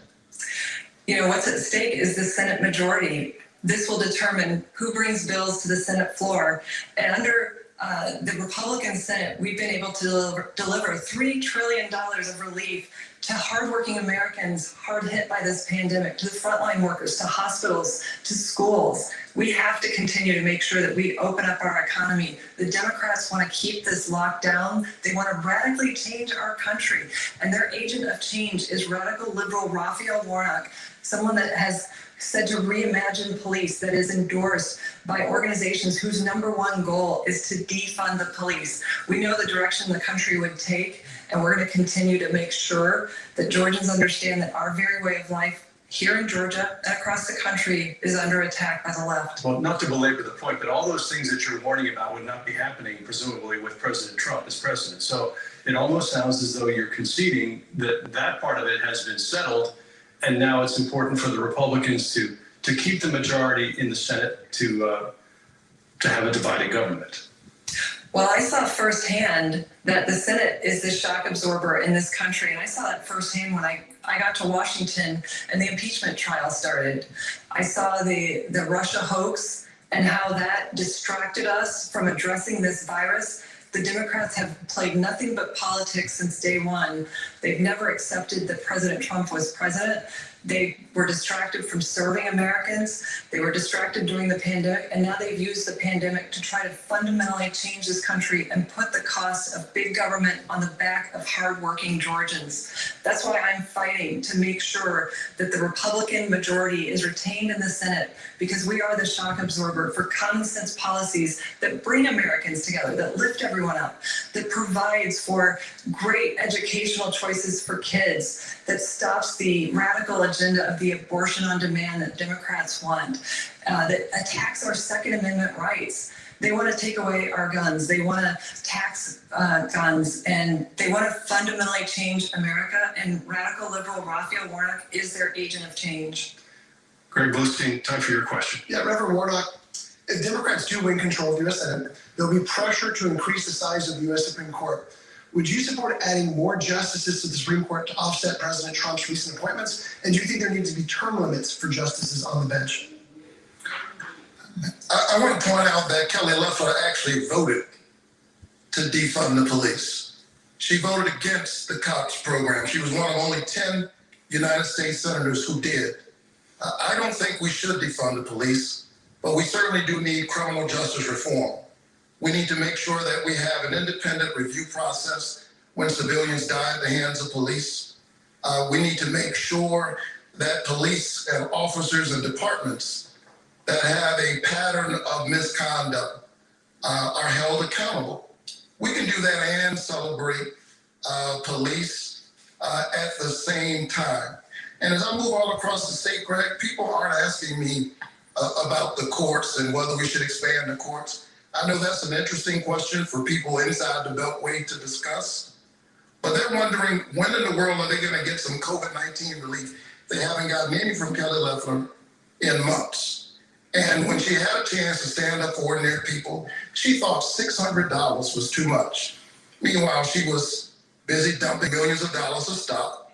What's at stake is the Senate majority. This will determine who brings bills to the Senate floor. And under the Republican Senate, we've been able to deliver $3 trillion of relief to hardworking Americans hard hit by this pandemic, to the frontline workers, to hospitals, to schools. We have to continue to make sure that we open up our economy. The Democrats want to keep this locked down. They want to radically change our country. And their agent of change is radical liberal Raphael Warnock, someone that has said to reimagine police, that is endorsed by organizations whose number one goal is to defund the police. We know the direction the country would take, and we're going to continue to make sure that Georgians understand that our very way of life here in Georgia and across the country is under attack by the left. Well, not to belabor the point, but all those things that you're warning about would not be happening, presumably, with President Trump as president. So it almost sounds as though you're conceding that that part of it has been settled, and now it's important for the Republicans to keep the majority in the Senate to have a divided government. Well, I saw firsthand that the Senate is the shock absorber in this country. And I saw that firsthand when I got to Washington and the impeachment trial started. I saw the Russia hoax and how that distracted us from addressing this virus. The Democrats have played nothing but politics since day one. They've never accepted that President Trump was president. They were distracted from serving Americans. They were distracted during the pandemic, and now they've used the pandemic to try to fundamentally change this country and put the cost of big government on the back of hardworking Georgians. That's why I'm fighting to make sure that the Republican majority is retained in the Senate, because we are the shock absorber for common sense policies that bring Americans together, that lift everyone up, that provides for great educational choices for kids, that stops the radical agenda of the abortion on demand that Democrats want, that attacks our Second Amendment rights. They want to take away our guns. They want to tax guns, and they want to fundamentally change America. And radical liberal Raphael Warnock is their agent of change. Greg Bluestein, time for your question. Yeah, Reverend Warnock, if Democrats do win control of the U.S. Senate, there'll be pressure to increase the size of the U.S. Supreme Court. Would you support adding more justices to the Supreme Court to offset President Trump's recent appointments? And do you think there needs to be term limits for justices on the bench? I want to point out that Kelly Loeffler actually voted to defund the police. She voted against the COPS program. She was one of only 10 United States senators who did. I don't think we should defund the police, but we certainly do need criminal justice reform. We need to make sure that we have an independent review process when civilians die at the hands of police. We need to make sure that police and officers and departments that have a pattern of misconduct are held accountable. We can do that and celebrate police at the same time. And as I move all across the state, Greg, people aren't asking me about the courts and whether we should expand the courts. I know that's an interesting question for people inside the Beltway to discuss, but they're wondering when in the world are they going to get some COVID-19 relief? They haven't gotten any from Kelly Loeffler in months. And when she had a chance to stand up for ordinary people, she thought $600 was too much. Meanwhile, she was busy dumping millions of dollars of stock,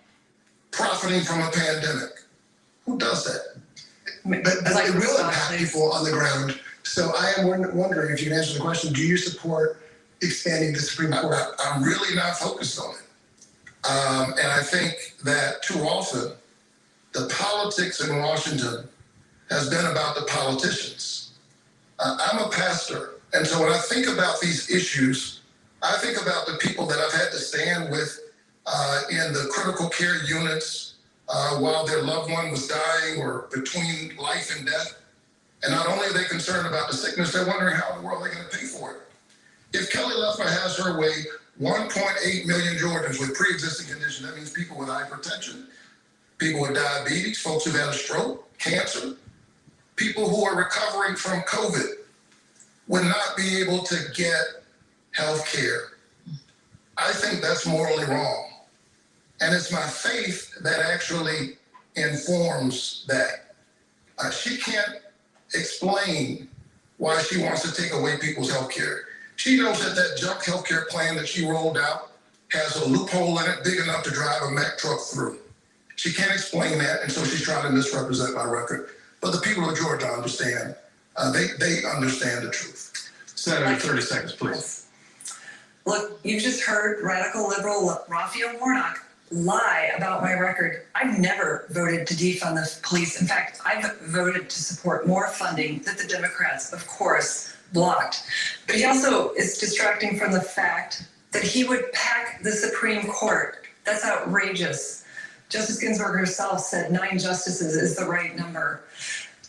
profiting from a pandemic. Who does that? But it will impact people on the ground. So I am wondering if you can answer the question, do you support expanding the Supreme Court? I'm really not focused on it. And I think that too often, the politics in Washington has been about the politicians. I'm a pastor, and so when I think about these issues, I think about the people that I've had to stand with in the critical care units while their loved one was dying or between life and death. And not only are they concerned about the sickness, they're wondering how in the world they're going to pay for it. If Kelly Loeffler has her way, 1.8 million Georgians with pre-existing conditions, that means people with hypertension, people with diabetes, folks who've had a stroke, cancer, people who are recovering from COVID would not be able to get health care. I think that's morally wrong. And it's my faith that actually informs that. She can't explain why she wants to take away people's health care. She knows that that junk health care plan that she rolled out has a loophole in it big enough to drive a Mack truck through. She can't explain that, and so she's trying to misrepresent my record. But the people of Georgia understand. They understand the truth. Senator, 30 seconds, please. Look, you've just heard radical liberal Raphael Warnock lie about my record. I've never voted to defund the police. In fact, I've voted to support more funding that the Democrats, of course, blocked. But he also is distracting from the fact that he would pack the Supreme Court. That's outrageous. Justice Ginsburg herself said 9 justices is the right number.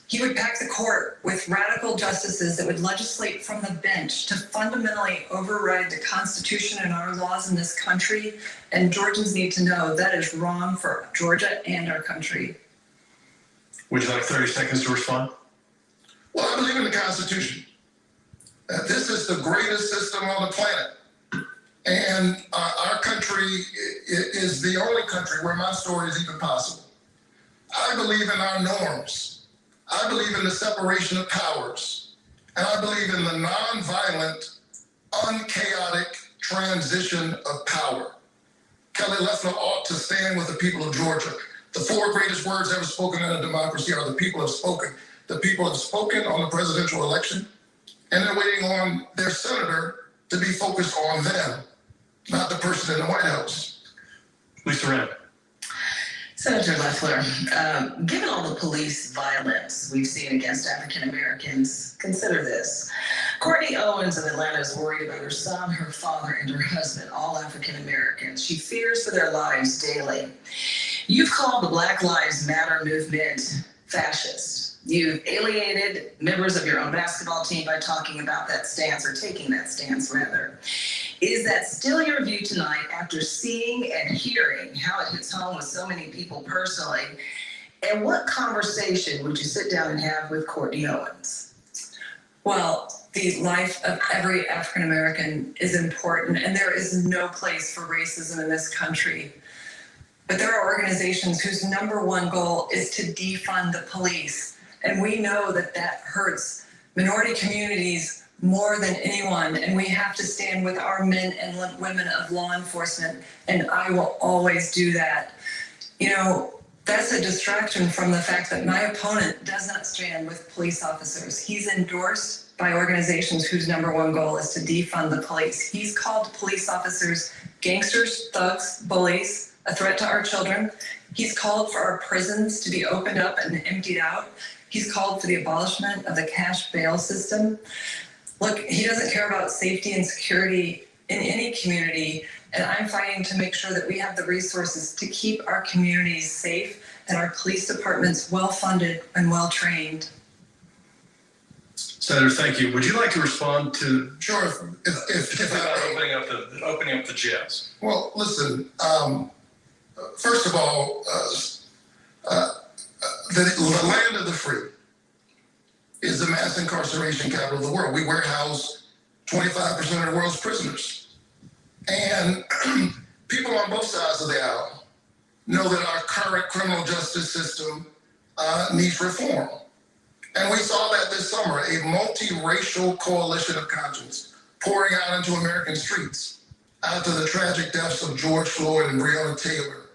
He would pack the court with radical justices that would legislate from the bench to fundamentally override the Constitution and our laws in this country. And Georgians need to know that is wrong for Georgia and our country. Would you like 30 seconds to respond? Well, I believe in the Constitution. This is the greatest system on the planet. And our country is the only country where my story is even possible. I believe in our norms. I believe in the separation of powers. And I believe in the nonviolent, unchaotic transition of power. Kelly Loeffler ought to stand with the people of Georgia. The 4 greatest words ever spoken in a democracy are the people have spoken. The people have spoken on the presidential election, and they're waiting on their senator to be focused on them, not the person in the White House. Lisa Rand. Senator Loeffler, given all the police violence we've seen against African Americans, consider this. Courtney Owens of Atlanta is worried about her son, her father, and her husband, all African Americans. She fears for their lives daily. You've called the Black Lives Matter movement fascist. You've alienated members of your own basketball team by talking about that stance, or taking that stance rather. Is that still your view tonight after seeing and hearing how it hits home with so many people personally? And what conversation would you sit down and have with Courtney Owens? Well, the life of every African American is important, and there is no place for racism in this country. But there are organizations whose #1 goal is to defund the police. And we know that that hurts minority communities more than anyone. And we have to stand with our men and women of law enforcement. And I will always do that. You know, that's a distraction from the fact that my opponent does not stand with police officers. He's endorsed by organizations whose #1 goal is to defund the police. He's called police officers gangsters, thugs, bullies, a threat to our children. He's called for our prisons to be opened up and emptied out. He's called for the abolishment of the cash bail system. Look, he doesn't care about safety and security in any community, and I'm fighting to make sure that we have the resources to keep our communities safe and our police departments well-funded and well-trained. Senator, thank you. Would you like to respond to Sure, if opening up the jails? Well, listen, first of all, the land of the free is the mass incarceration capital of the world. We warehouse 25% of the world's prisoners. And people on both sides of the aisle know that our current criminal justice system needs reform. And we saw that this summer, a multiracial coalition of conscience pouring out into American streets after the tragic deaths of George Floyd and Breonna Taylor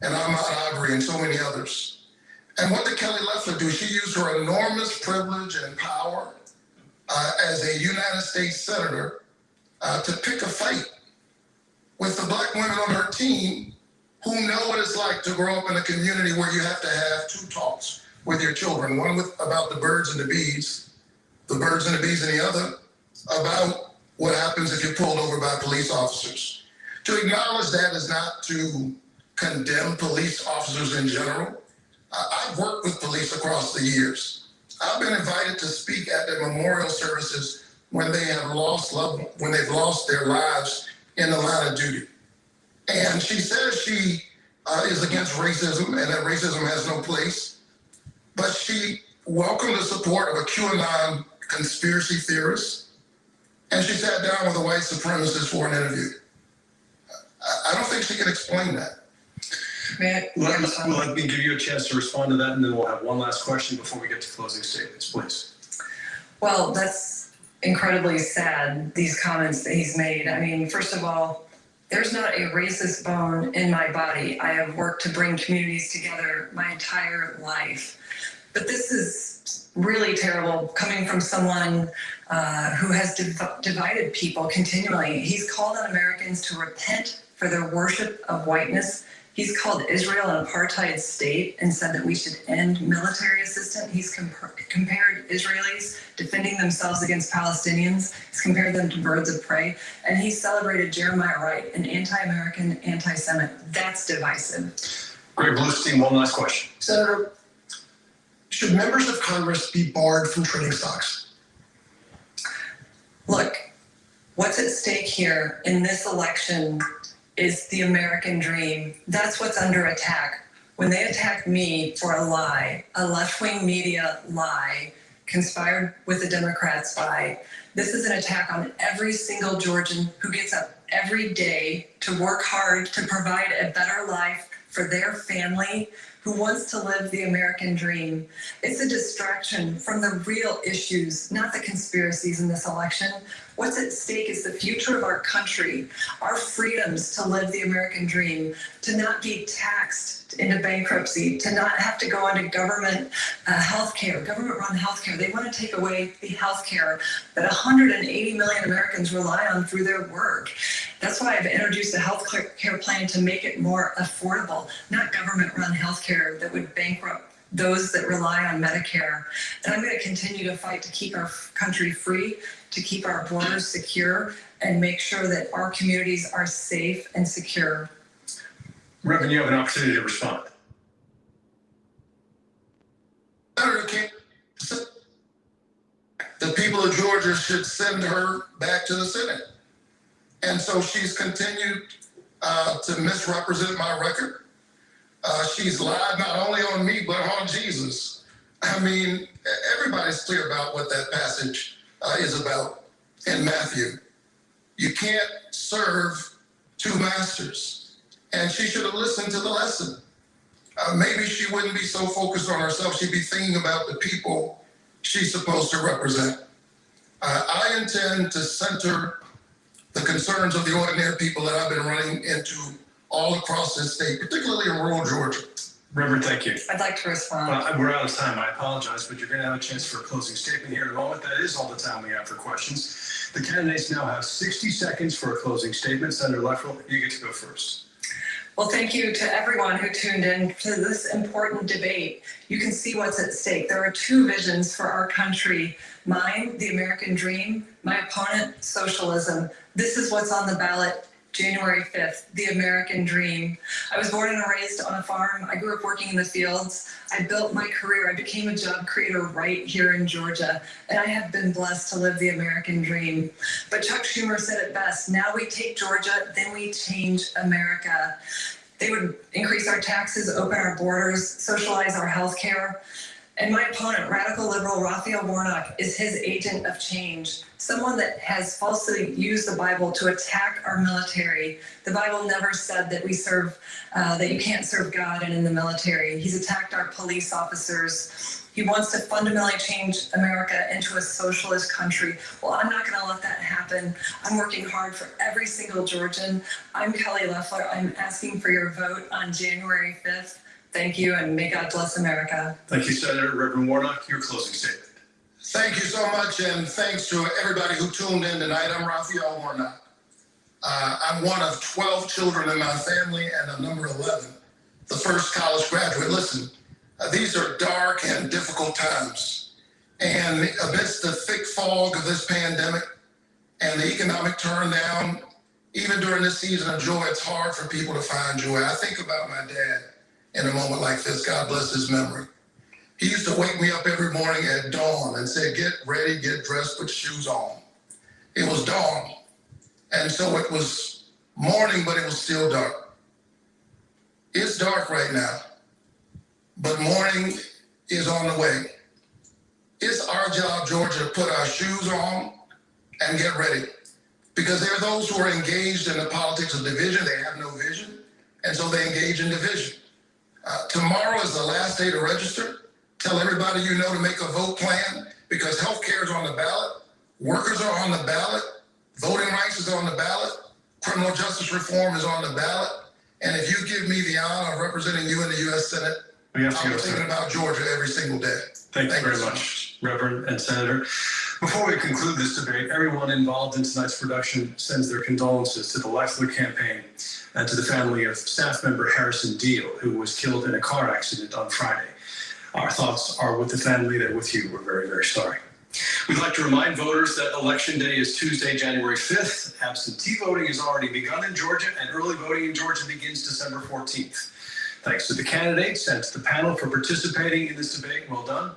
and Ahmaud Arbery and so many others. And what did Kelly Loeffler do? She used her enormous privilege and power as a United States Senator to pick a fight with the Black women on her team who know what it's like to grow up in a community where you have to have 2 talks with your children, one about the birds and the bees and the other about what happens if you're pulled over by police officers. To acknowledge that is not to condemn police officers in general. I've worked with police across the years. I've been invited to speak at their memorial services when they've lost their lives in the line of duty. And she says she is against racism and that racism has no place. But she welcomed the support of a QAnon conspiracy theorist, and she sat down with a white supremacist for an interview. I don't think she can explain that. Let me give you a chance to respond to that, and then we'll have one last question before we get to closing statements, please. Well, that's incredibly sad, these comments that he's made. I mean, first of all, there's not a racist bone in my body. I have worked to bring communities together my entire life. But this is really terrible coming from someone who has divided people continually. He's called on Americans to repent for their worship of whiteness. He's called Israel an apartheid state and said that we should end military assistance. He's compared Israelis defending themselves against Palestinians. He's compared them to birds of prey. And he celebrated Jeremiah Wright, an anti-American, anti-Semite. That's divisive. Greg Bluestein, one last question. Senator, should members of Congress be barred from trading stocks? Look, what's at stake here in this election is the American dream. That's what's under attack. When they attack me for a lie, a left-wing media lie, conspired with the Democrats by, this is an attack on every single Georgian who gets up every day to work hard to provide a better life for their family, who wants to live the American dream. It's a distraction from the real issues, not the conspiracies in this election. What's at stake is the future of our country, our freedoms to live the American dream, to not be taxed into bankruptcy, to not have to go into government healthcare, government-run healthcare. They want to take away the healthcare that 180 million Americans rely on through their work. That's why I've introduced a health care plan to make it more affordable, not government-run healthcare that would bankrupt those that rely on Medicare. And I'm going to continue to fight to keep our country free, to keep our borders secure, and make sure that our communities are safe and secure. Reverend, you have an opportunity to respond. Senator King, the people of Georgia should send her back to the Senate. And so she's continued to misrepresent my record. She's lied not only on me, but on Jesus. I mean, everybody's clear about what that passage is about in Matthew. You can't serve two masters. And she should have listened to the lesson. Maybe she wouldn't be so focused on herself. She'd be thinking about the people she's supposed to represent. I intend to center the concerns of the ordinary people that I've been running into all across this state, particularly in rural Georgia. Reverend, thank you. I'd like to respond. We're out of time. I apologize, but you're going to have a chance for a closing statement here in a moment. That is all the time we have for questions. The candidates now have 60 seconds for a closing statement. Senator Lefferle, you get to go first. Well, thank you to everyone who tuned in to this important debate. You can see what's at stake. There are two visions for our country. Mine, the American dream. My opponent, socialism. This is what's on the ballot January 5th, the American dream. I was born and raised on a farm. I grew up working in the fields. I built my career. I became a job creator right here in Georgia, and I have been blessed to live the American dream. But Chuck Schumer said it best. Now we take Georgia, then we change America. They would increase our taxes, open our borders, socialize our health care. And my opponent, radical liberal Raphael Warnock, is his agent of change, someone that has falsely used the Bible to attack our military. The Bible never said that that you can't serve God and in the military. He's attacked our police officers. He wants to fundamentally change America into a socialist country. Well, I'm not going to let that happen. I'm working hard for every single Georgian. I'm Kelly Loeffler. I'm asking for your vote on January 5th. Thank you, and may God bless America. Thank you, Senator. Reverend Warnock, your closing statement. Thank you so much, and thanks to everybody who tuned in tonight. I'm Raphael Warnock. I'm one of 12 children in my family and I'm number 11, the first college graduate. Listen, these are dark and difficult times. And amidst the thick fog of this pandemic and the economic turndown, even during this season of joy, it's hard for people to find joy. I think about my dad in a moment like this. God bless his memory. He used to wake me up every morning at dawn and say, get ready, get dressed, put shoes on. It was dawn. And so it was morning, but it was still dark. It's dark right now, but morning is on the way. It's our job, Georgia, to put our shoes on and get ready. Because there are those who are engaged in the politics of division. They have no vision, and so they engage in division. Tomorrow is the last day to register. Tell everybody you know to make a vote plan, because health care is on the ballot, workers are on the ballot, voting rights is on the ballot, criminal justice reform is on the ballot, and if you give me the honor of representing you in the U.S. Senate, We have to I'm go, thinking sir. about Georgia every single day. Thank you Thank you very so much, Reverend and Senator. Before we conclude this debate, everyone involved in tonight's production sends their condolences to the Leffler campaign and to the family of staff member Harrison Deal, who was killed in a car accident on Friday. Our thoughts are with the family. They're with you. We're very, very sorry. We'd like to remind voters that Election Day is Tuesday, January 5th. Absentee voting has already begun in Georgia, and early voting in Georgia begins December 14th. Thanks to the candidates and to the panel for participating in this debate. Well done.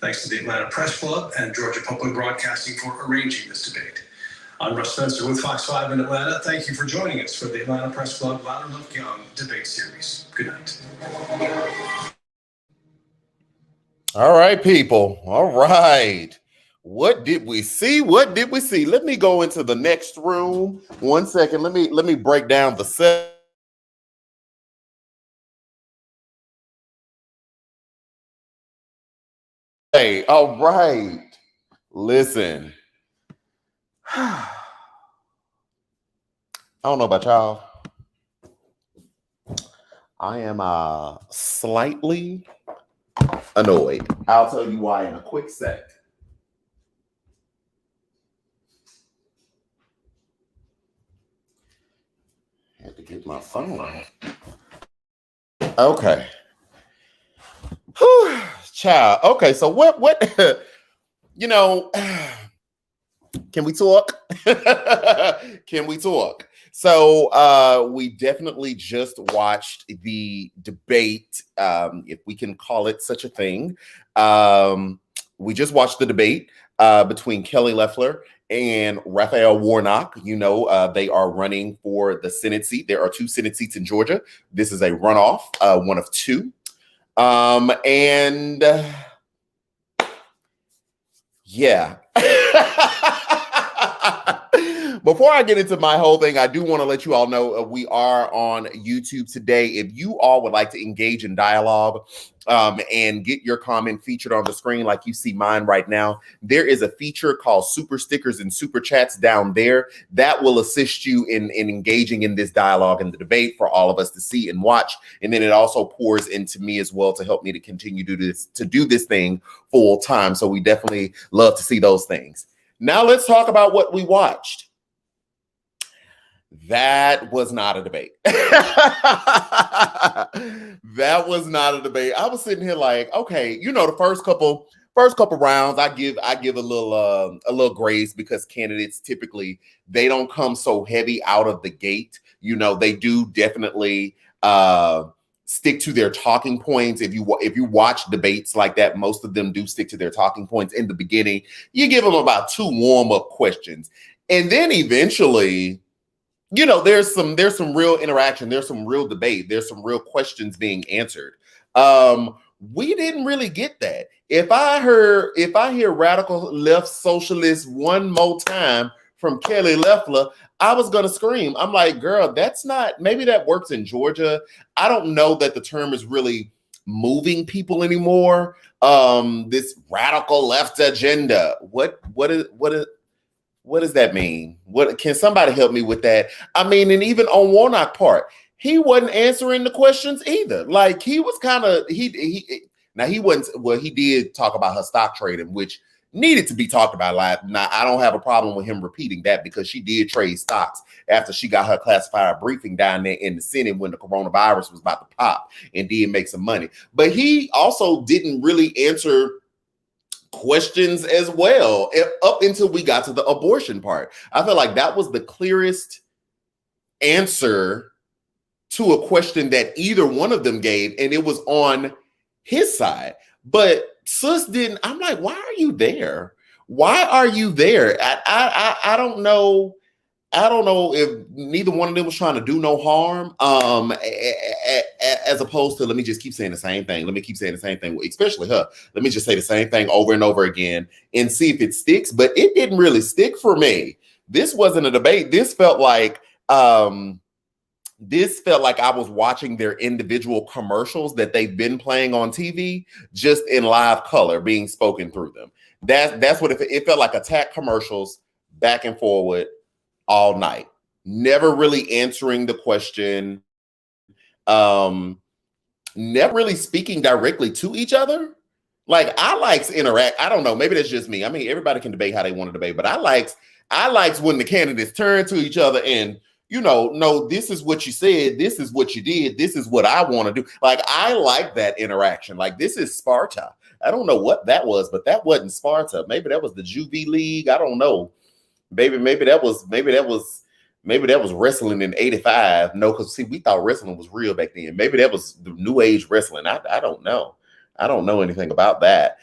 Thanks to the Atlanta Press Club and Georgia Public Broadcasting for arranging this debate. I'm Russ Spencer with Fox 5 in Atlanta. Thank you for joining us for the Atlanta Press Club Louder Look Young debate series. Good night. All right, people. All right. What did we see? What did we see? Let me go into the next room. 1 second. Let me break down the set. Hey, all right. Listen. I don't know about y'all. I am slightly annoyed. I'll tell you why in a quick sec. Had to get my phone. Okay. Whew, child. Okay, so what you know, can we talk? Can we talk? So we definitely just watched the debate, if we can call it such a thing. We just watched the debate between Kelly Loeffler and Raphael Warnock. You know, they are running for the Senate seat. There are 2 Senate seats in Georgia. This is a runoff, one of 2. And yeah. Before I get into my whole thing, I do want to let you all know we are on YouTube today. If you all would like to engage in dialogue and get your comment featured on the screen like you see mine right now, there is a feature called Super Stickers and Super Chats down there that will assist you in engaging in this dialogue and the debate for all of us to see and watch. And then it also pours into me as well to help me to continue to do this thing full time. So we definitely love to see those things. Now let's talk about what we watched. That was not a debate. That was not a debate. I was sitting here like, okay, you know, the first couple rounds, I give a little grace because candidates typically they don't come so heavy out of the gate. You know, they do definitely stick to their talking points. If you watch debates like that, most of them do stick to their talking points in the beginning. You give them about 2 warm-up questions, and then eventually, you know, there's some real interaction, there's some real debate, there's some real questions being answered. We didn't really get that. If I hear radical left socialist one more time from Kelly Loeffler, I was gonna scream. I'm like, girl, that's not, maybe that works in Georgia. I don't know that the term is really moving people anymore. This radical left agenda. What does that mean? What can somebody help me with that? I mean, and even on Warnock part, he wasn't answering the questions either. Like he was kind of he wasn't. Well, he did talk about her stock trading, which needed to be talked about. Like, now I don't have a problem with him repeating that because she did trade stocks after she got her classified briefing down there in the Senate when the coronavirus was about to pop and did make some money. But he also didn't really answer questions as well up until we got to the abortion part. I feel like that was the clearest answer to a question that either one of them gave, and it was on his side. But sis didn't. I'm like, why are you there? Why are you there? I don't know. I don't know if neither one of them was trying to do no harm, as opposed to, let me just keep saying the same thing. Let me keep saying the same thing, especially her. Let me just say the same thing over and over again and see if it sticks. But it didn't really stick for me. This wasn't a debate. This felt like I was watching their individual commercials that they've been playing on TV, just in live color being spoken through them. That's what it felt like, attack commercials back and forward all night, never really answering the question. never really speaking directly to each other. Like I likes interact. I don't know. Maybe that's just me. I mean, everybody can debate how they want to debate, but I likes when the candidates turn to each other and, no, this is what you said. This is what you did. This is what I want to do. Like, I like that interaction. Like, this is Sparta. I don't know what that was, but that wasn't Sparta. Maybe that was the Juvie League. I don't know. Maybe that was wrestling in '85. No, because see, we thought wrestling was real back then. Maybe that was the new age wrestling. I don't know. I don't know anything about that.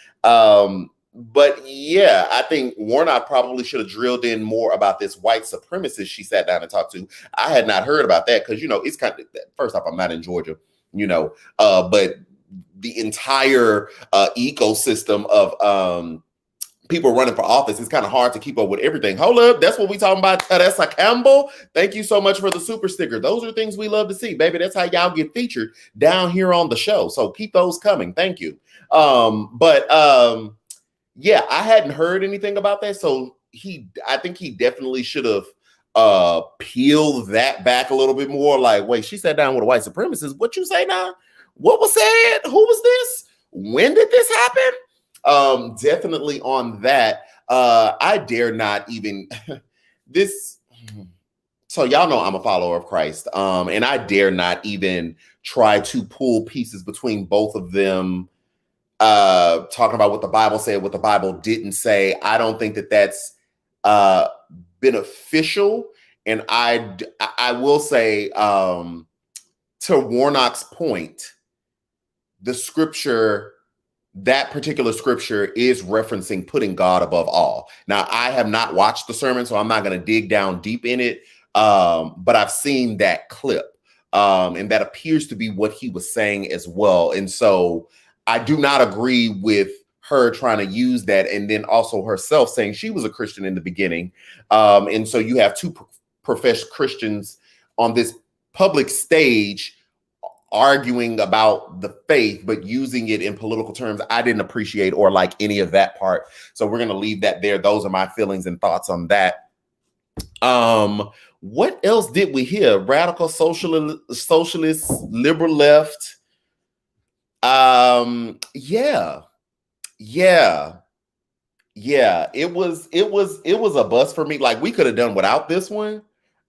But yeah, I think Warnock probably should have drilled in more about this white supremacist she sat down and talked to. I had not heard about that because, it's kind of, first off, I'm not in Georgia, but the entire ecosystem of people running for office, it's kind of hard to keep up with everything. Hold up, that's what we talking about. Teresa Campbell, thank you so much for the super sticker. Those are things we love to see, baby. That's how y'all get featured down here on the show. So keep those coming. Thank you. Yeah, I hadn't heard anything about that. So I think he definitely should have peeled that back a little bit more. Like, wait, she sat down with a white supremacist. What you say now? What was said? Who was this? When did this happen? Definitely on that. I dare not even this. So y'all know I'm a follower of Christ. And I dare not even try to pull pieces between both of them. Talking about what the Bible said, what the Bible didn't say. I don't think that that's beneficial. And I will say, to Warnock's point, the scripture, that particular scripture is referencing putting God above all. Now, I have not watched the sermon, so I'm not going to dig down deep in it. But I've seen that clip, and that appears to be what he was saying as well. And so I do not agree with her trying to use that, and then also herself saying she was a Christian in the beginning. And so you have two professed Christians on this public stage arguing about the faith, but using it in political terms. I didn't appreciate or like any of that part. So we're going to leave that there. Those are my feelings and thoughts on that. What else did we hear? Radical socialist, liberal left. Yeah. It was a bust for me. Like, we could have done without this one.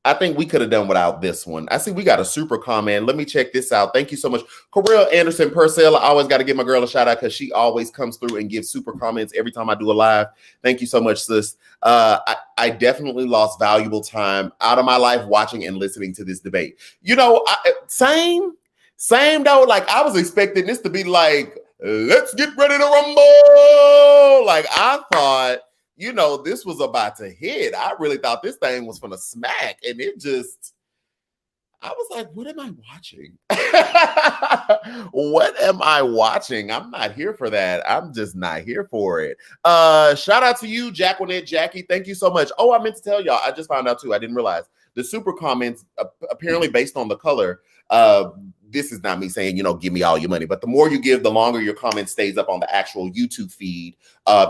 I think we could have done without this one. I see we got a super comment. Let me check this out. Thank you so much. Corel Anderson Purcell. I always got to give my girl a shout out because she always comes through and gives super comments every time I do a live. Thank you so much, sis. I definitely lost valuable time out of my life watching and listening to this debate. Same though. Like, I was expecting this to be like, let's get ready to rumble. Like, I thought, this was about to hit. I really thought this thing was gonna smack, and I was like, what am I watching? What am I watching? I'm not here for that. I'm just not here for it. Shout out to you, Jacqueline, Jackie. Thank you so much. Oh, I meant to tell y'all, I just found out too. I didn't realize the super comments, apparently based on the color, this is not me saying, give me all your money, but the more you give, the longer your comment stays up on the actual YouTube feed,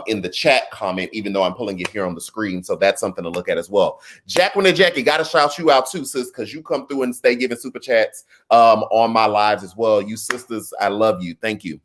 in the chat comment, even though I'm pulling it here on the screen. So that's something to look at as well. Jacqueline and Jackie, got to shout you out too, sis, because you come through and stay giving super chats on my lives as well. You sisters, I love you. Thank you.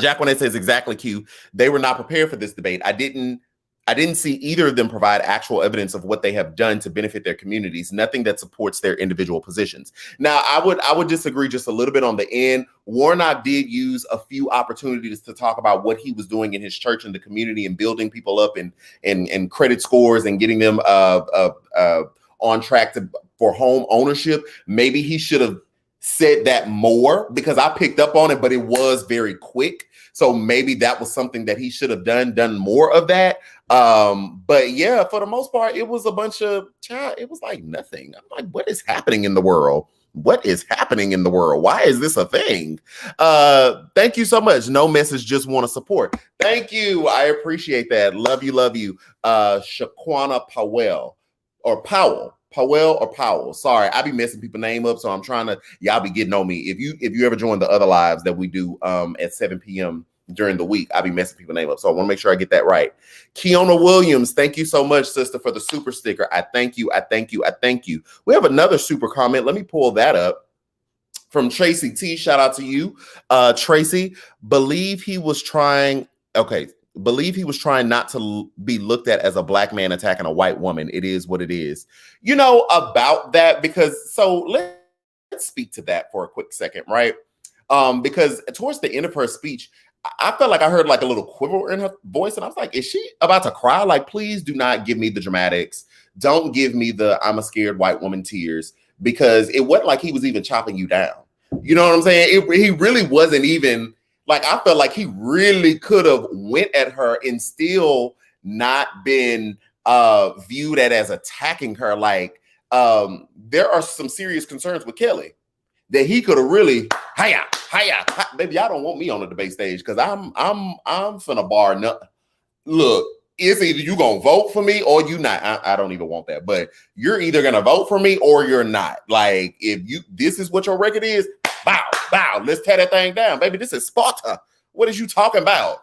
Jacqueline says, exactly, Q. They were not prepared for this debate. I didn't see either of them provide actual evidence of what they have done to benefit their communities, nothing that supports their individual positions. Now, I would disagree just a little bit on the end. Warnock did use a few opportunities to talk about what he was doing in his church and the community and building people up and credit scores and getting them on track for home ownership. Maybe he should have said that more, because I picked up on it, but it was very quick. So maybe that was something that he should have done more of that. But yeah, for the most part, it was a bunch of it was like nothing. I'm like, what is happening in the world? What is happening in the world? Why is this a thing? Thank you so much. No message, just want to support. Thank you. I appreciate that. Love you. Shaquana Powell or Powell. Sorry, I be messing people's name up, so I'm trying to, y'all be getting on me. If you ever join the other lives that we do at 7 p.m. during the week, I be messing people's name up. So I want to make sure I get that right. Keona Williams, thank you so much, sister, for the super sticker. I thank you. We have another super comment. Let me pull that up From Tracy T, shout out to you. Tracy, believe he was trying not to be looked at as a black man attacking a white woman. It is what it is. You know, about that, because so let's speak to that for a quick second, right? Because towards the end of her speech, I felt like I heard like a little quiver in her voice, and I was like, is she about to cry? Like, please do not give me the dramatics. Don't give me the I'm a scared white woman tears, because it wasn't like he was even chopping you down. You know what I'm saying? He really wasn't even, like, I felt like he really could have went at her and still not been viewed as attacking her. Like, there are some serious concerns with Kelly that he could have really, hiya, baby, y'all don't want me on the debate stage because I'm finna bar look, it's either you gonna vote for me or you not. I don't even want that, but you're either gonna vote for me or you're not. Like, if this is what your record is, bow, let's tear that thing down, baby. This is Sparta. What is you talking about?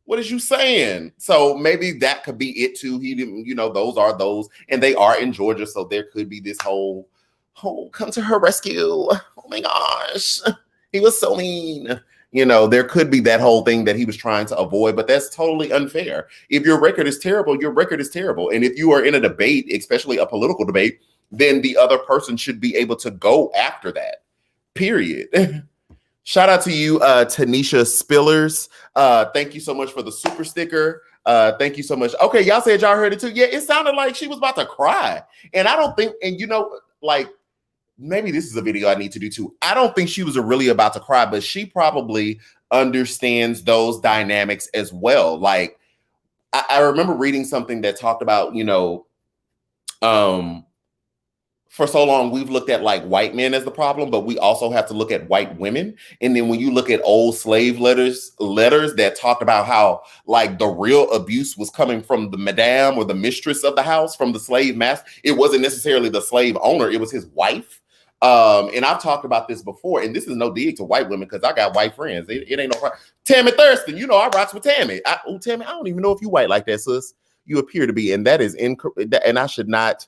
What is you saying? So maybe that could be it too. He didn't, those are those, and they are in Georgia, so there could be this whole come to her rescue. Oh my gosh, he was so mean. There could be that whole thing that he was trying to avoid, but that's totally unfair. If your record is terrible, your record is terrible. And if you are in a debate, especially a political debate, then the other person should be able to go after that, period. Shout out to you, Tanisha Spillers. Thank you so much for the super sticker. Thank you so much. Okay, y'all said y'all heard it too. Yeah, it sounded like she was about to cry. And I don't think, like, maybe this is a video I need to do too. I don't think she was really about to cry, but she probably understands those dynamics as well. Like, I remember reading something that talked about, for so long, we've looked at like white men as the problem, but we also have to look at white women. And then when you look at old slave letters that talked about how like the real abuse was coming from the madame or the mistress of the house, from the slave master, it wasn't necessarily the slave owner, it was his wife. And I've talked about this before, and this is no dig to white women because I got white friends. It ain't no problem. Tammy Thurston, I rocks with Tammy. Tammy, I don't even know if you white like that, sis. You appear to be, and that is incorrect. And I should not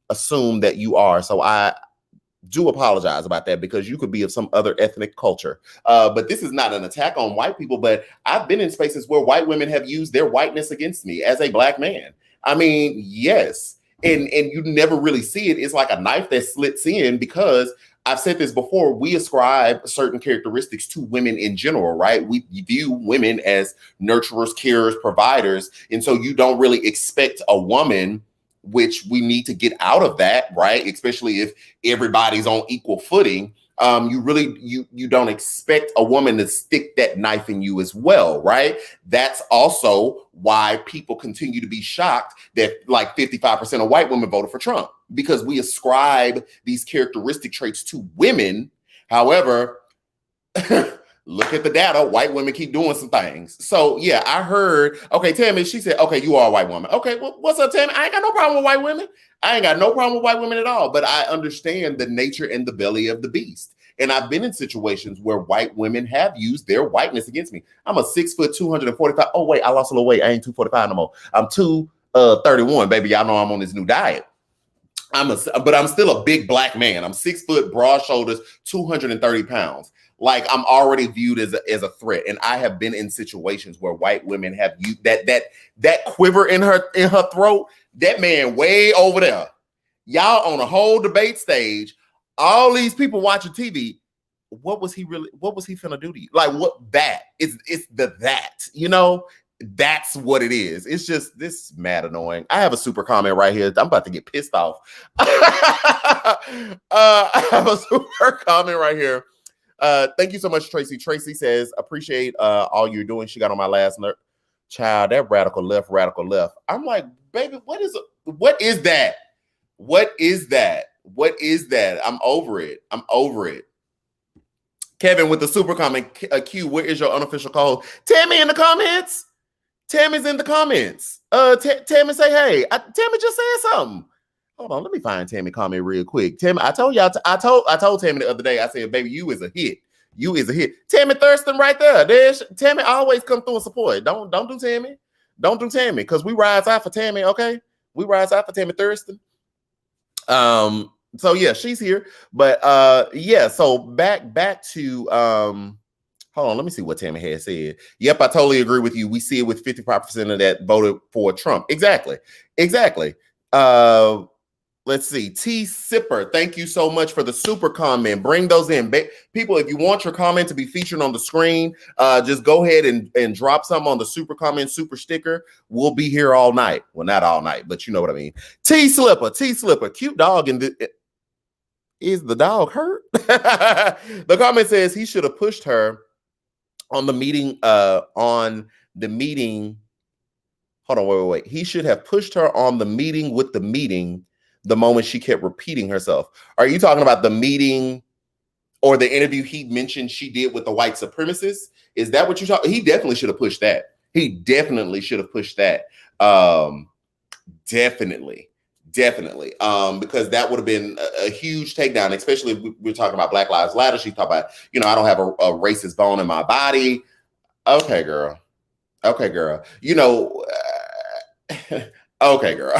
assume that you are. So I do apologize about that, because you could be of some other ethnic culture. But this is not an attack on white people, but I've been in spaces where white women have used their whiteness against me as a black man. I mean, yes. And you never really see it. It's like a knife that slits in, because I've said this before, we ascribe certain characteristics to women in general, right? We view women as nurturers, carers, providers. And so you don't really expect a woman, which we need to get out of that, right? Especially if everybody's on equal footing. You don't expect a woman to stick that knife in you as well, right? That's also why people continue to be shocked that like 55% of white women voted for Trump, because we ascribe these characteristic traits to women. However, look at the data. White women keep doing some things. So yeah, I heard, okay, Tammy, she said, okay, you are a white woman. Okay, well, what's up, Tammy? I ain't got no problem with white women. I ain't got no problem with white women at all, but I understand the nature and the belly of the beast. And I've been in situations where white women have used their whiteness against me. I'm a 6 foot, 245. Oh wait, I lost a little weight. I ain't 245 no more. I'm 231, baby. Y'all know I'm on this new diet. But I'm still a big black man. I'm 6 foot, broad shoulders, 230 pounds. Like, I'm already viewed as a threat. And I have been in situations where white women have used that quiver in her throat. That man way over there. Y'all on a whole debate stage, all these people watching TV. What was he finna do to you? Like, what that? It's that, that's what it is. It's just this mad annoying. I have a super comment right here. I'm about to get pissed off. I have a super comment right here. Thank you so much, Tracy. Tracy says, appreciate all you're doing. She got on my last nerve. Child, that radical left. I'm like, baby, what is that? What is that? I'm over it. Kevin with the super comment. Q, where is your unofficial call? Tammy in the comments. Tammy's in the comments. Tammy say, hey. Tammy just said something. Hold on, let me find Tammy comment real quick. Tammy, I told y'all, I told Tammy the other day, I said, baby, you is a hit. Tammy Thurston right there. Tammy always come through and support. Don't do Tammy. Don't do Tammy, because we rise out for Tammy, okay? We rise out for Tammy Thurston. So yeah, she's here. But yeah, so back to hold on, let me see what Tammy had said. Yep, I totally agree with you. We see it with 55% of that voted for Trump. Exactly. Let's see. T Sipper, thank you so much for the super comment. Bring those in. People, if you want your comment to be featured on the screen, just go ahead and drop some on the super comment, super sticker. We'll be here all night. Well, not all night, but you know what I mean. T Slipper, cute dog. And is the dog hurt? The comment says he should have pushed her on the meeting. Hold on, wait. He should have pushed her on the meeting with the meeting the moment she kept repeating herself. Are you talking about the meeting or the interview he mentioned she did with the white supremacists? Is that what you're talking? He definitely should have pushed that. Definitely. Because that would have been a huge takedown, especially if we're talking about Black Lives Matter. She talked about, I don't have a racist bone in my body. Okay, girl. Okay, girl. Okay, girl.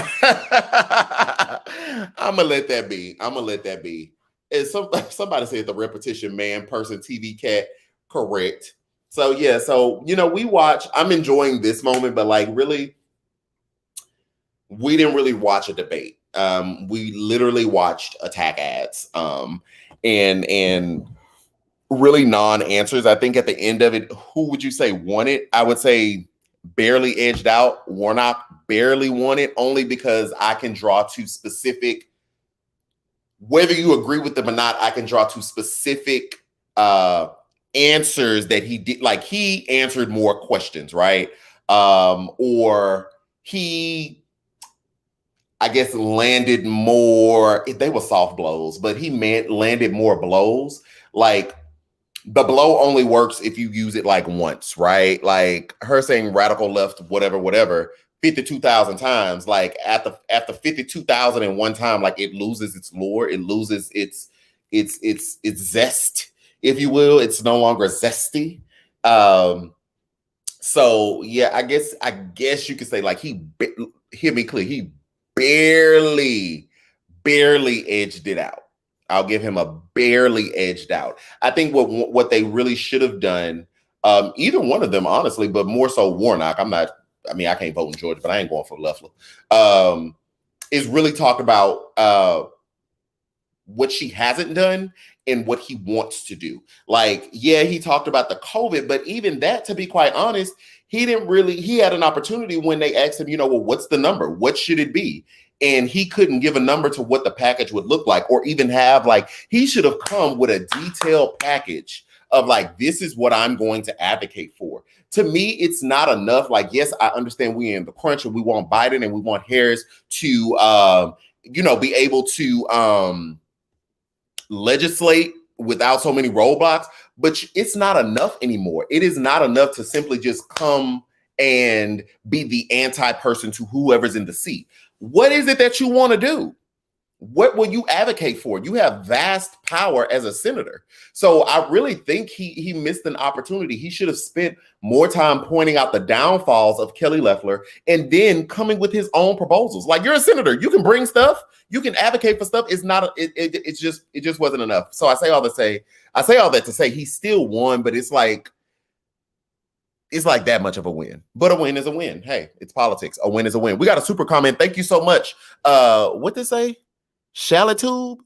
I'm gonna let that be. And somebody said the repetition man, person, TV cat, correct. So yeah, we watch. I'm enjoying this moment, but like really, we didn't really watch a debate. We literally watched attack ads. And really non-answers. I think at the end of it, who would you say won it? I would say barely edged out. Warnock barely won it, only because I can draw to specific, whether you agree with them or not, I can draw to specific answers that he did. Like he answered more questions, right? Or he, I guess, landed more, they were soft blows, but he landed more blows. Like the blow only works if you use it like once, right? Like her saying radical left, whatever, 52,000 times. Like after 52,001 time, like it loses its lure, it loses its zest, if you will. It's no longer zesty. So yeah, I guess you could say like hear me clear, he barely edged it out. I'll give him a barely edged out. I think what they really should have done, either one of them, honestly, but more so Warnock. I can't vote in Georgia, but I ain't going for Loeffler. Is really talk about what she hasn't done and what he wants to do. Like, yeah, he talked about the COVID, but even that, to be quite honest, he had an opportunity when they asked him, well, what's the number? What should it be? And he couldn't give a number to what the package would look like, or even have he should have come with a detailed package of this is what I'm going to advocate for. To me, it's not enough. Yes, I understand we're in the crunch and we want Biden and we want Harris to, be able to legislate without so many roadblocks, but it's not enough anymore. It is not enough to simply just come and be the anti-person to whoever's in the seat. What is it that you want to do? What will you advocate for? You have vast power as a senator. So I really think he missed an opportunity. He should have spent more time pointing out the downfalls of Kelly Loeffler and then coming with his own proposals. You're a senator. You can bring stuff. You can advocate for stuff. It's not, it just wasn't enough. So I say all that to say he still won, but it's like that much of a win. But a win is a win. Hey, it's politics. A win is a win. We got a super comment. Thank you so much. What did it say? Shallitube?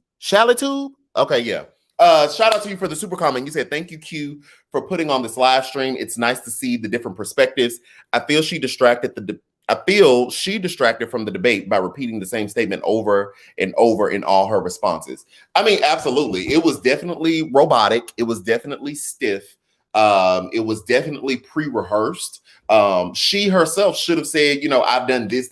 Okay, yeah. Shout out to you for the super comment. You said, thank you, Q, for putting on this live stream. It's nice to see the different perspectives. I feel she distracted from the debate by repeating the same statement over and over in all her responses. Absolutely. It was definitely robotic. It was definitely stiff. It was definitely pre-rehearsed. She herself should have said, I've done this.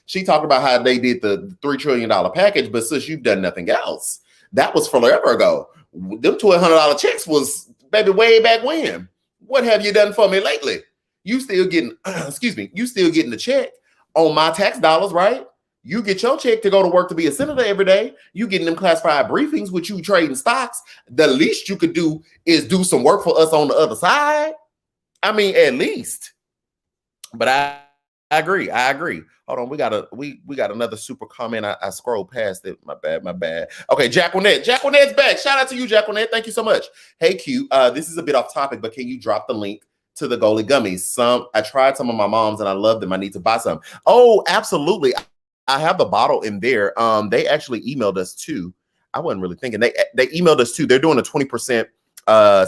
She talked about how they did the $3 trillion package, but since you've done nothing else, that was forever ago. Them $1,200 checks was, baby, way back when. What have you done for me lately? You still getting, you still getting the check on my tax dollars, right? You get your check to go to work to be a senator every day. You getting them classified briefings with you trading stocks. The least you could do is do some work for us on the other side. At least. But agree. I agree. Hold on, we got another super comment. I scrolled past it. My bad. Okay, Jacqueline. Jacqueline's back. Shout out to you, Jacqueline. Thank you so much. Hey, Q. This is a bit off topic, but can you drop the link to the Goli gummies? I tried some of my mom's and I love them. I need to buy some. Oh, absolutely. I have the bottle in there. They actually emailed us too. I wasn't really thinking. They emailed us too. They're doing a 20%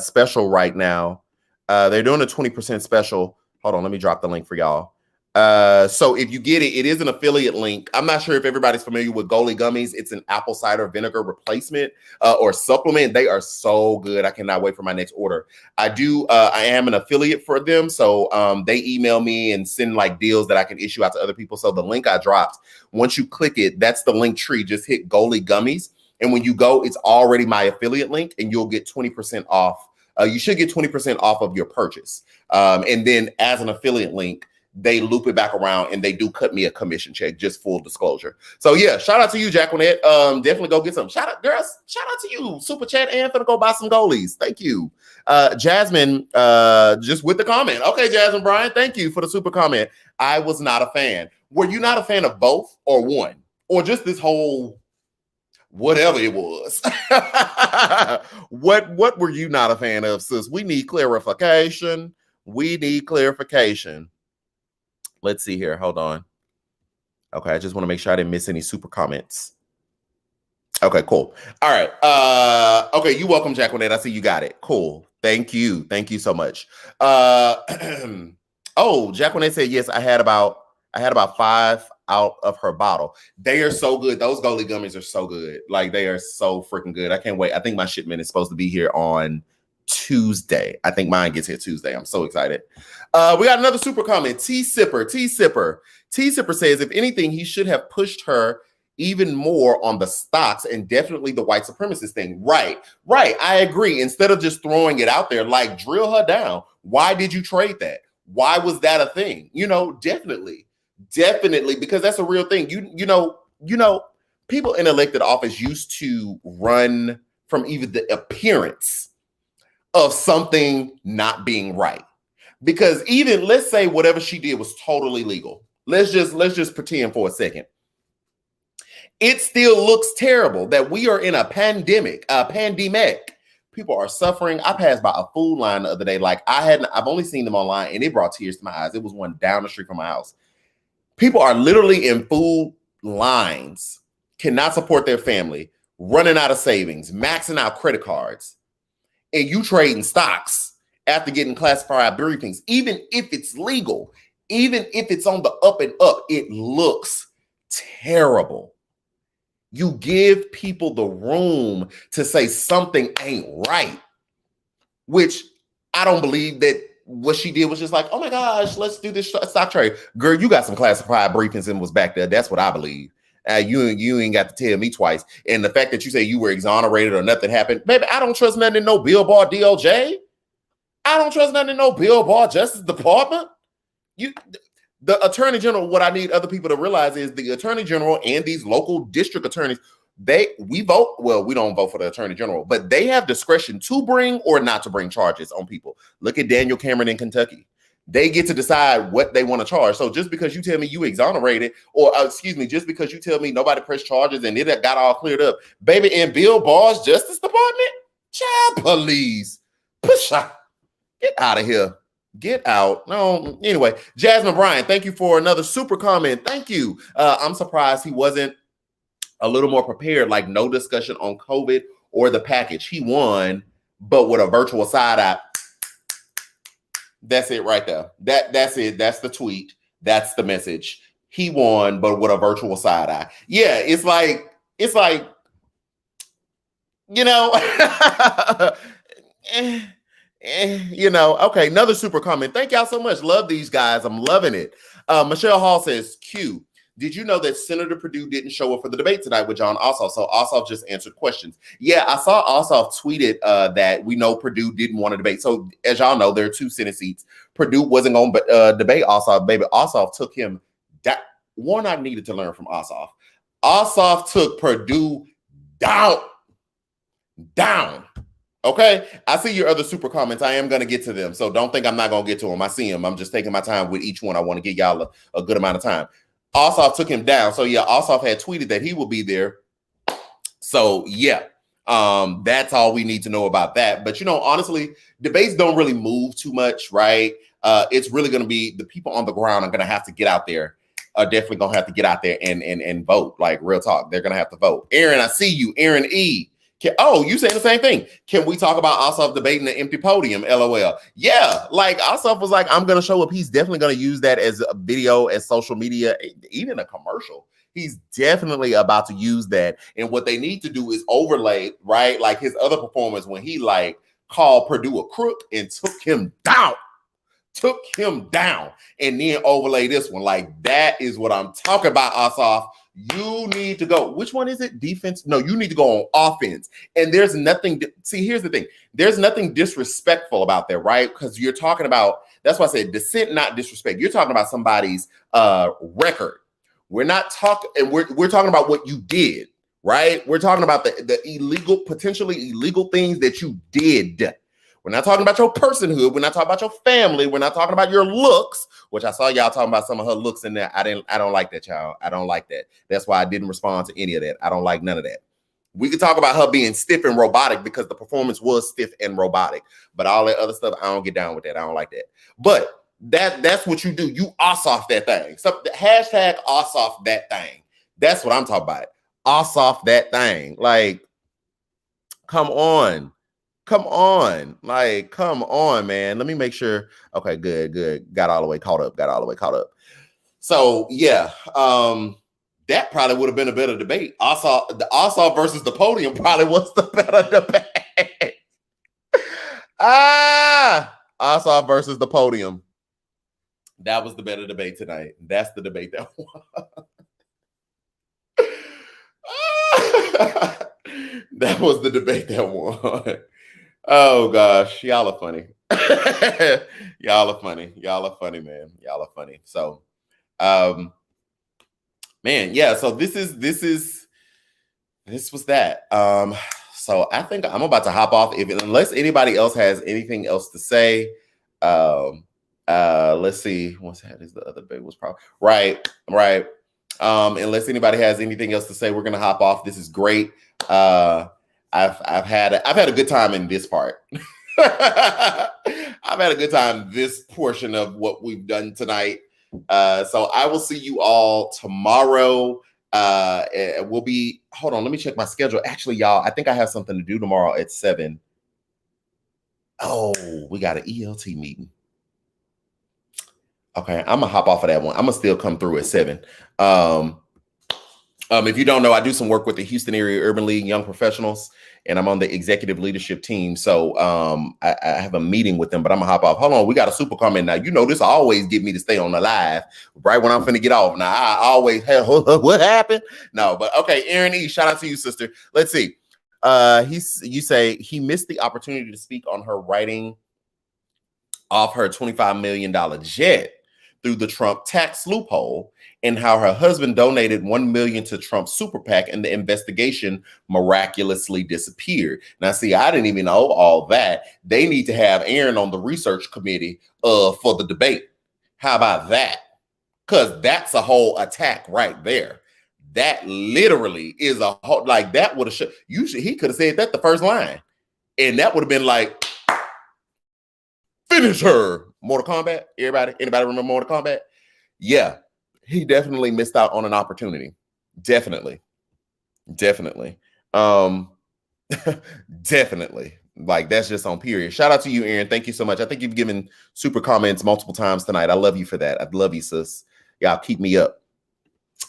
special right now. They're doing a 20% special. Hold on, let me drop the link for y'all. So if you get it, it is an affiliate link. I'm not sure if everybody's familiar with Goli gummies. It's an apple cider vinegar replacement or supplement. They are so good. I cannot wait for my next order. I am an affiliate for them. So they email me and send like deals that I can issue out to other people. So the link I dropped, once you click it, that's the link tree. Just hit Goli gummies. And when you go, it's already my affiliate link and you'll get 20% off. You should get 20% off of your purchase. And then as an affiliate link, they loop it back around and they do cut me a commission check, just full disclosure. So yeah, shout out to you, Jacqueline. Definitely go get some. Shout out, girls. Shout out to you. Super chat and finna go buy some Golies. Thank you. Jasmine, just with the comment. Okay, Jasmine Bryan, thank you for the super comment. I was not a fan. Were you not a fan of both or one? Or just this whole whatever it was? What were you not a fan of, sis? We need clarification. We need clarification. Let's see here. Hold on. Okay, I just want to make sure I didn't miss any super comments. Okay, cool. All right. Okay, you're welcome, Jacqueline. I see you got it. Cool. Thank you. Thank you so much. Oh, Jacqueline said yes. I had about 5 out of her bottle. They are so good. Those Goli gummies are so good. Like they are so freaking good. I can't wait. I think my shipment is supposed to be here on Tuesday. I think mine gets here Tuesday. I'm so excited. We got another super comment. T Sipper says, if anything, he should have pushed her even more on the stocks and definitely the white supremacist thing. Right. I agree. Instead of just throwing it out there, like drill her down. Why did you trade that? Why was that a thing? Definitely, because that's a real thing. You know, people in elected office used to run from even the appearance of something not being right. Because even let's say whatever she did was totally legal. Let's just pretend for a second. It still looks terrible that we are in a pandemic. People are suffering. I passed by a food line the other day. Like I've only seen them online and it brought tears to my eyes. It was one down the street from my house. People are literally in food lines, cannot support their family, running out of savings, maxing out credit cards. And you trading stocks after getting classified briefings, even if it's legal, even if it's on the up and up, it looks terrible. You give people the room to say something ain't right, which I don't believe that what she did was just like, oh my gosh, let's do this stock trade. Girl, you got some classified briefings and was back there. That's what I believe. You ain't got to tell me twice. And the fact that you say you were exonerated or nothing happened, baby, I don't trust nothing in no Billboard DOJ. I don't trust nothing in no Billboard Justice Department. The Attorney General, what I need other people to realize is the Attorney General and these local district attorneys, we vote. Well, we don't vote for the Attorney General, but they have discretion to bring or not to bring charges on people. Look at Daniel Cameron in Kentucky. They get to decide what they want to charge. So just because you tell me you exonerated, or just because you tell me nobody pressed charges and it got all cleared up, baby, in Bill Barr's Justice Department, child police, push out, get out of here, get out. No, anyway, Jasmine Bryan, thank you for another super comment. Thank you. I'm surprised he wasn't a little more prepared, like no discussion on COVID or the package. He won, but with a virtual side eye. That's it right there. That's it. That's the tweet. That's the message. He won, but with a virtual side eye. Yeah, it's like, okay, another super comment. Thank y'all so much. Love these guys. I'm loving it. Michelle Hall says, Q, did you know that Senator Perdue didn't show up for the debate tonight with Jon Ossoff? So Ossoff just answered questions. Yeah, I saw Ossoff tweeted that we know Perdue didn't want to debate. So as y'all know, there are 2 Senate seats. Perdue wasn't going to debate Ossoff. Baby, Ossoff took him down. Warnock needed to learn from Ossoff. Ossoff took Perdue down. Okay, I see your other super comments. I am going to get to them, so don't think I'm not going to get to them. I see them. I'm just taking my time with each one. I want to give y'all a good amount of time. Ossoff took him down, so yeah, Ossoff had tweeted that he will be there. So yeah, that's all we need to know about that. But honestly, debates don't really move too much, right? It's really going to be the people on the ground are going to have to get out there. Are definitely going to have to get out there and vote. Like real talk, they're going to have to vote. Aaron, I see you. Aaron E. You saying the same thing. Can we talk about Ossoff debating the empty podium? LOL. Yeah, like Ossoff was like, I'm going to show up. He's definitely going to use that as a video, as social media, even a commercial. He's definitely about to use that. And what they need to do is overlay, right? Like his other performance when he like called Purdue a crook and took him down. And then overlay this one. Like that is what I'm talking about, Ossoff. You need to go. Which one is it? Defense? No, you need to go on offense. And there's nothing. See, here's the thing. There's nothing disrespectful about that, right? Because you're talking about, that's why I said dissent, not disrespect. You're talking about somebody's record. We're not talking, and we're talking about what you did, right? We're talking about the potentially illegal things that you did. We're not talking about your personhood. We're not talking about your family. We're not talking about your looks, which I saw y'all talking about some of her looks in there. I don't like that, y'all. I don't like that. That's why I didn't respond to any of that. I don't like none of that. We could talk about her being stiff and robotic because the performance was stiff and robotic, but all that other stuff, I don't get down with that. I don't like that. But that's what you do. You Ossoff that thing. So hashtag Ossoff that thing. That's what I'm talking about. Ossoff that thing. Like, come on. Like, come on, man. Let me make sure. Okay, good. Got all the way caught up. So yeah, that probably would have been a better debate. Ossoff versus the podium probably was the better debate. Ossoff versus the podium. That was the better debate tonight. That's the debate that won. That was the debate that won. Oh gosh, y'all are funny. Y'all are funny, man. Y'all are funny. So, man, yeah. So this was that. So I think I'm about to hop off. Unless anybody else has anything else to say. Let's see. What's that? Is the other big was probably right. Unless anybody has anything else to say, we're gonna hop off. This is great. I've had a good time in this part. I've had a good time this portion of what we've done tonight. So I will see you all tomorrow. We'll be, hold on, let me check my schedule. Actually, y'all, I think I have something to do tomorrow at 7. Oh, we got an ELT meeting. Okay, I'm gonna hop off of that one. I'm gonna still come through at 7. If you don't know, I do some work with the Houston Area Urban League Young Professionals, and I'm on the executive leadership team. So I have a meeting with them, but I'm gonna hop off. Hold on, we got a super comment now. You know, this always get me to stay on the live right when I'm finna get off. Now I always have what happened? No, but okay, Aaron E, shout out to you, sister. Let's see. You say he missed the opportunity to speak on her writing off her $25 million jet through the Trump tax loophole, and how her husband donated $1 million to Trump's super PAC and the investigation miraculously disappeared. Now, see, I didn't even know all that. They need to have Aaron on the research committee for the debate. How about that? Because that's a whole attack right there. That literally is a whole, like that would have, he could have said that the first line. And that would have been like, finish her. Mortal Kombat. Anybody remember Mortal Kombat? Yeah, he definitely missed out on an opportunity. Definitely. Definitely. Like that's just on period. Shout out to you, Aaron. Thank you so much. I think you've given super comments multiple times tonight. I love you for that. I love you, sis. Y'all keep me up.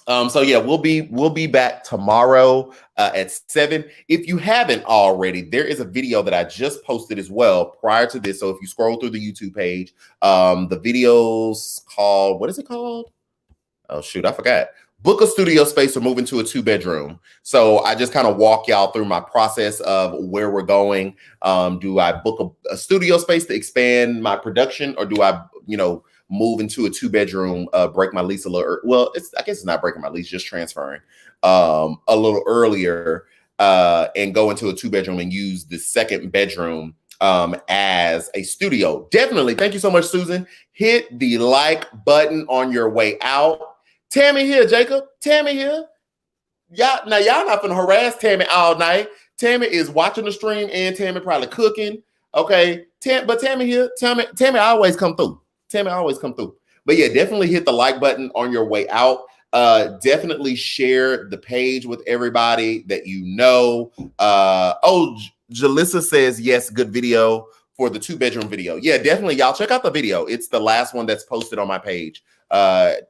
So yeah, we'll be back tomorrow at 7. If you haven't already, there is a video that I just posted as well prior to this. So if you scroll through the YouTube page, the video's called, what is it called? Oh shoot, I forgot. Book a studio space or move into a 2-bedroom. So I just kind of walk y'all through my process of where we're going. Do I book a studio space to expand my production, or do I, move into a 2-bedroom, break my lease a little, I guess it's not breaking my lease, just transferring a little earlier. and go into a 2-bedroom and use the second bedroom as a studio. Definitely. Thank you so much, Susan. Hit the like button on your way out. Tammy here, Jacob. Tammy here. Y'all not gonna harass Tammy all night. Tammy is watching the stream and Tammy probably cooking. Okay. But Tammy here. Tammy always come through. Tammy always come through. But yeah, definitely hit the like button on your way out. Definitely share the page with everybody that you know. Jalissa says, yes, good video for the 2-bedroom video. Yeah, definitely. Y'all check out the video. It's the last one that's posted on my page.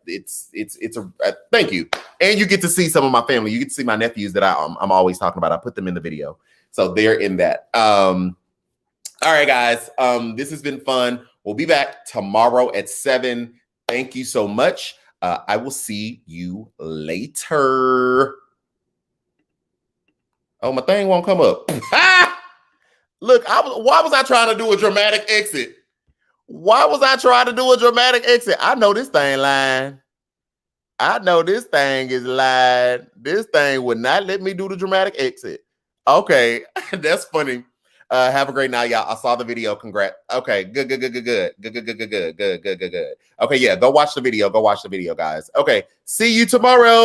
It's a thank you. And you get to see some of my family. You get to see my nephews that I'm always talking about. I put them in the video. So they're in that. All right, guys. This has been fun. We'll be back tomorrow at 7. Thank you so much. I will see you later. Oh, my thing won't come up. Look, why was I trying to do a dramatic exit? Why was I trying to do a dramatic exit? I know this thing lying. I know this thing is lying. This thing would not let me do the dramatic exit. Okay, that's funny. Have a great night, y'all. I saw the video. Congrats. Okay, good. Okay, yeah, go watch the video. Go watch the video, guys. Okay, see you tomorrow.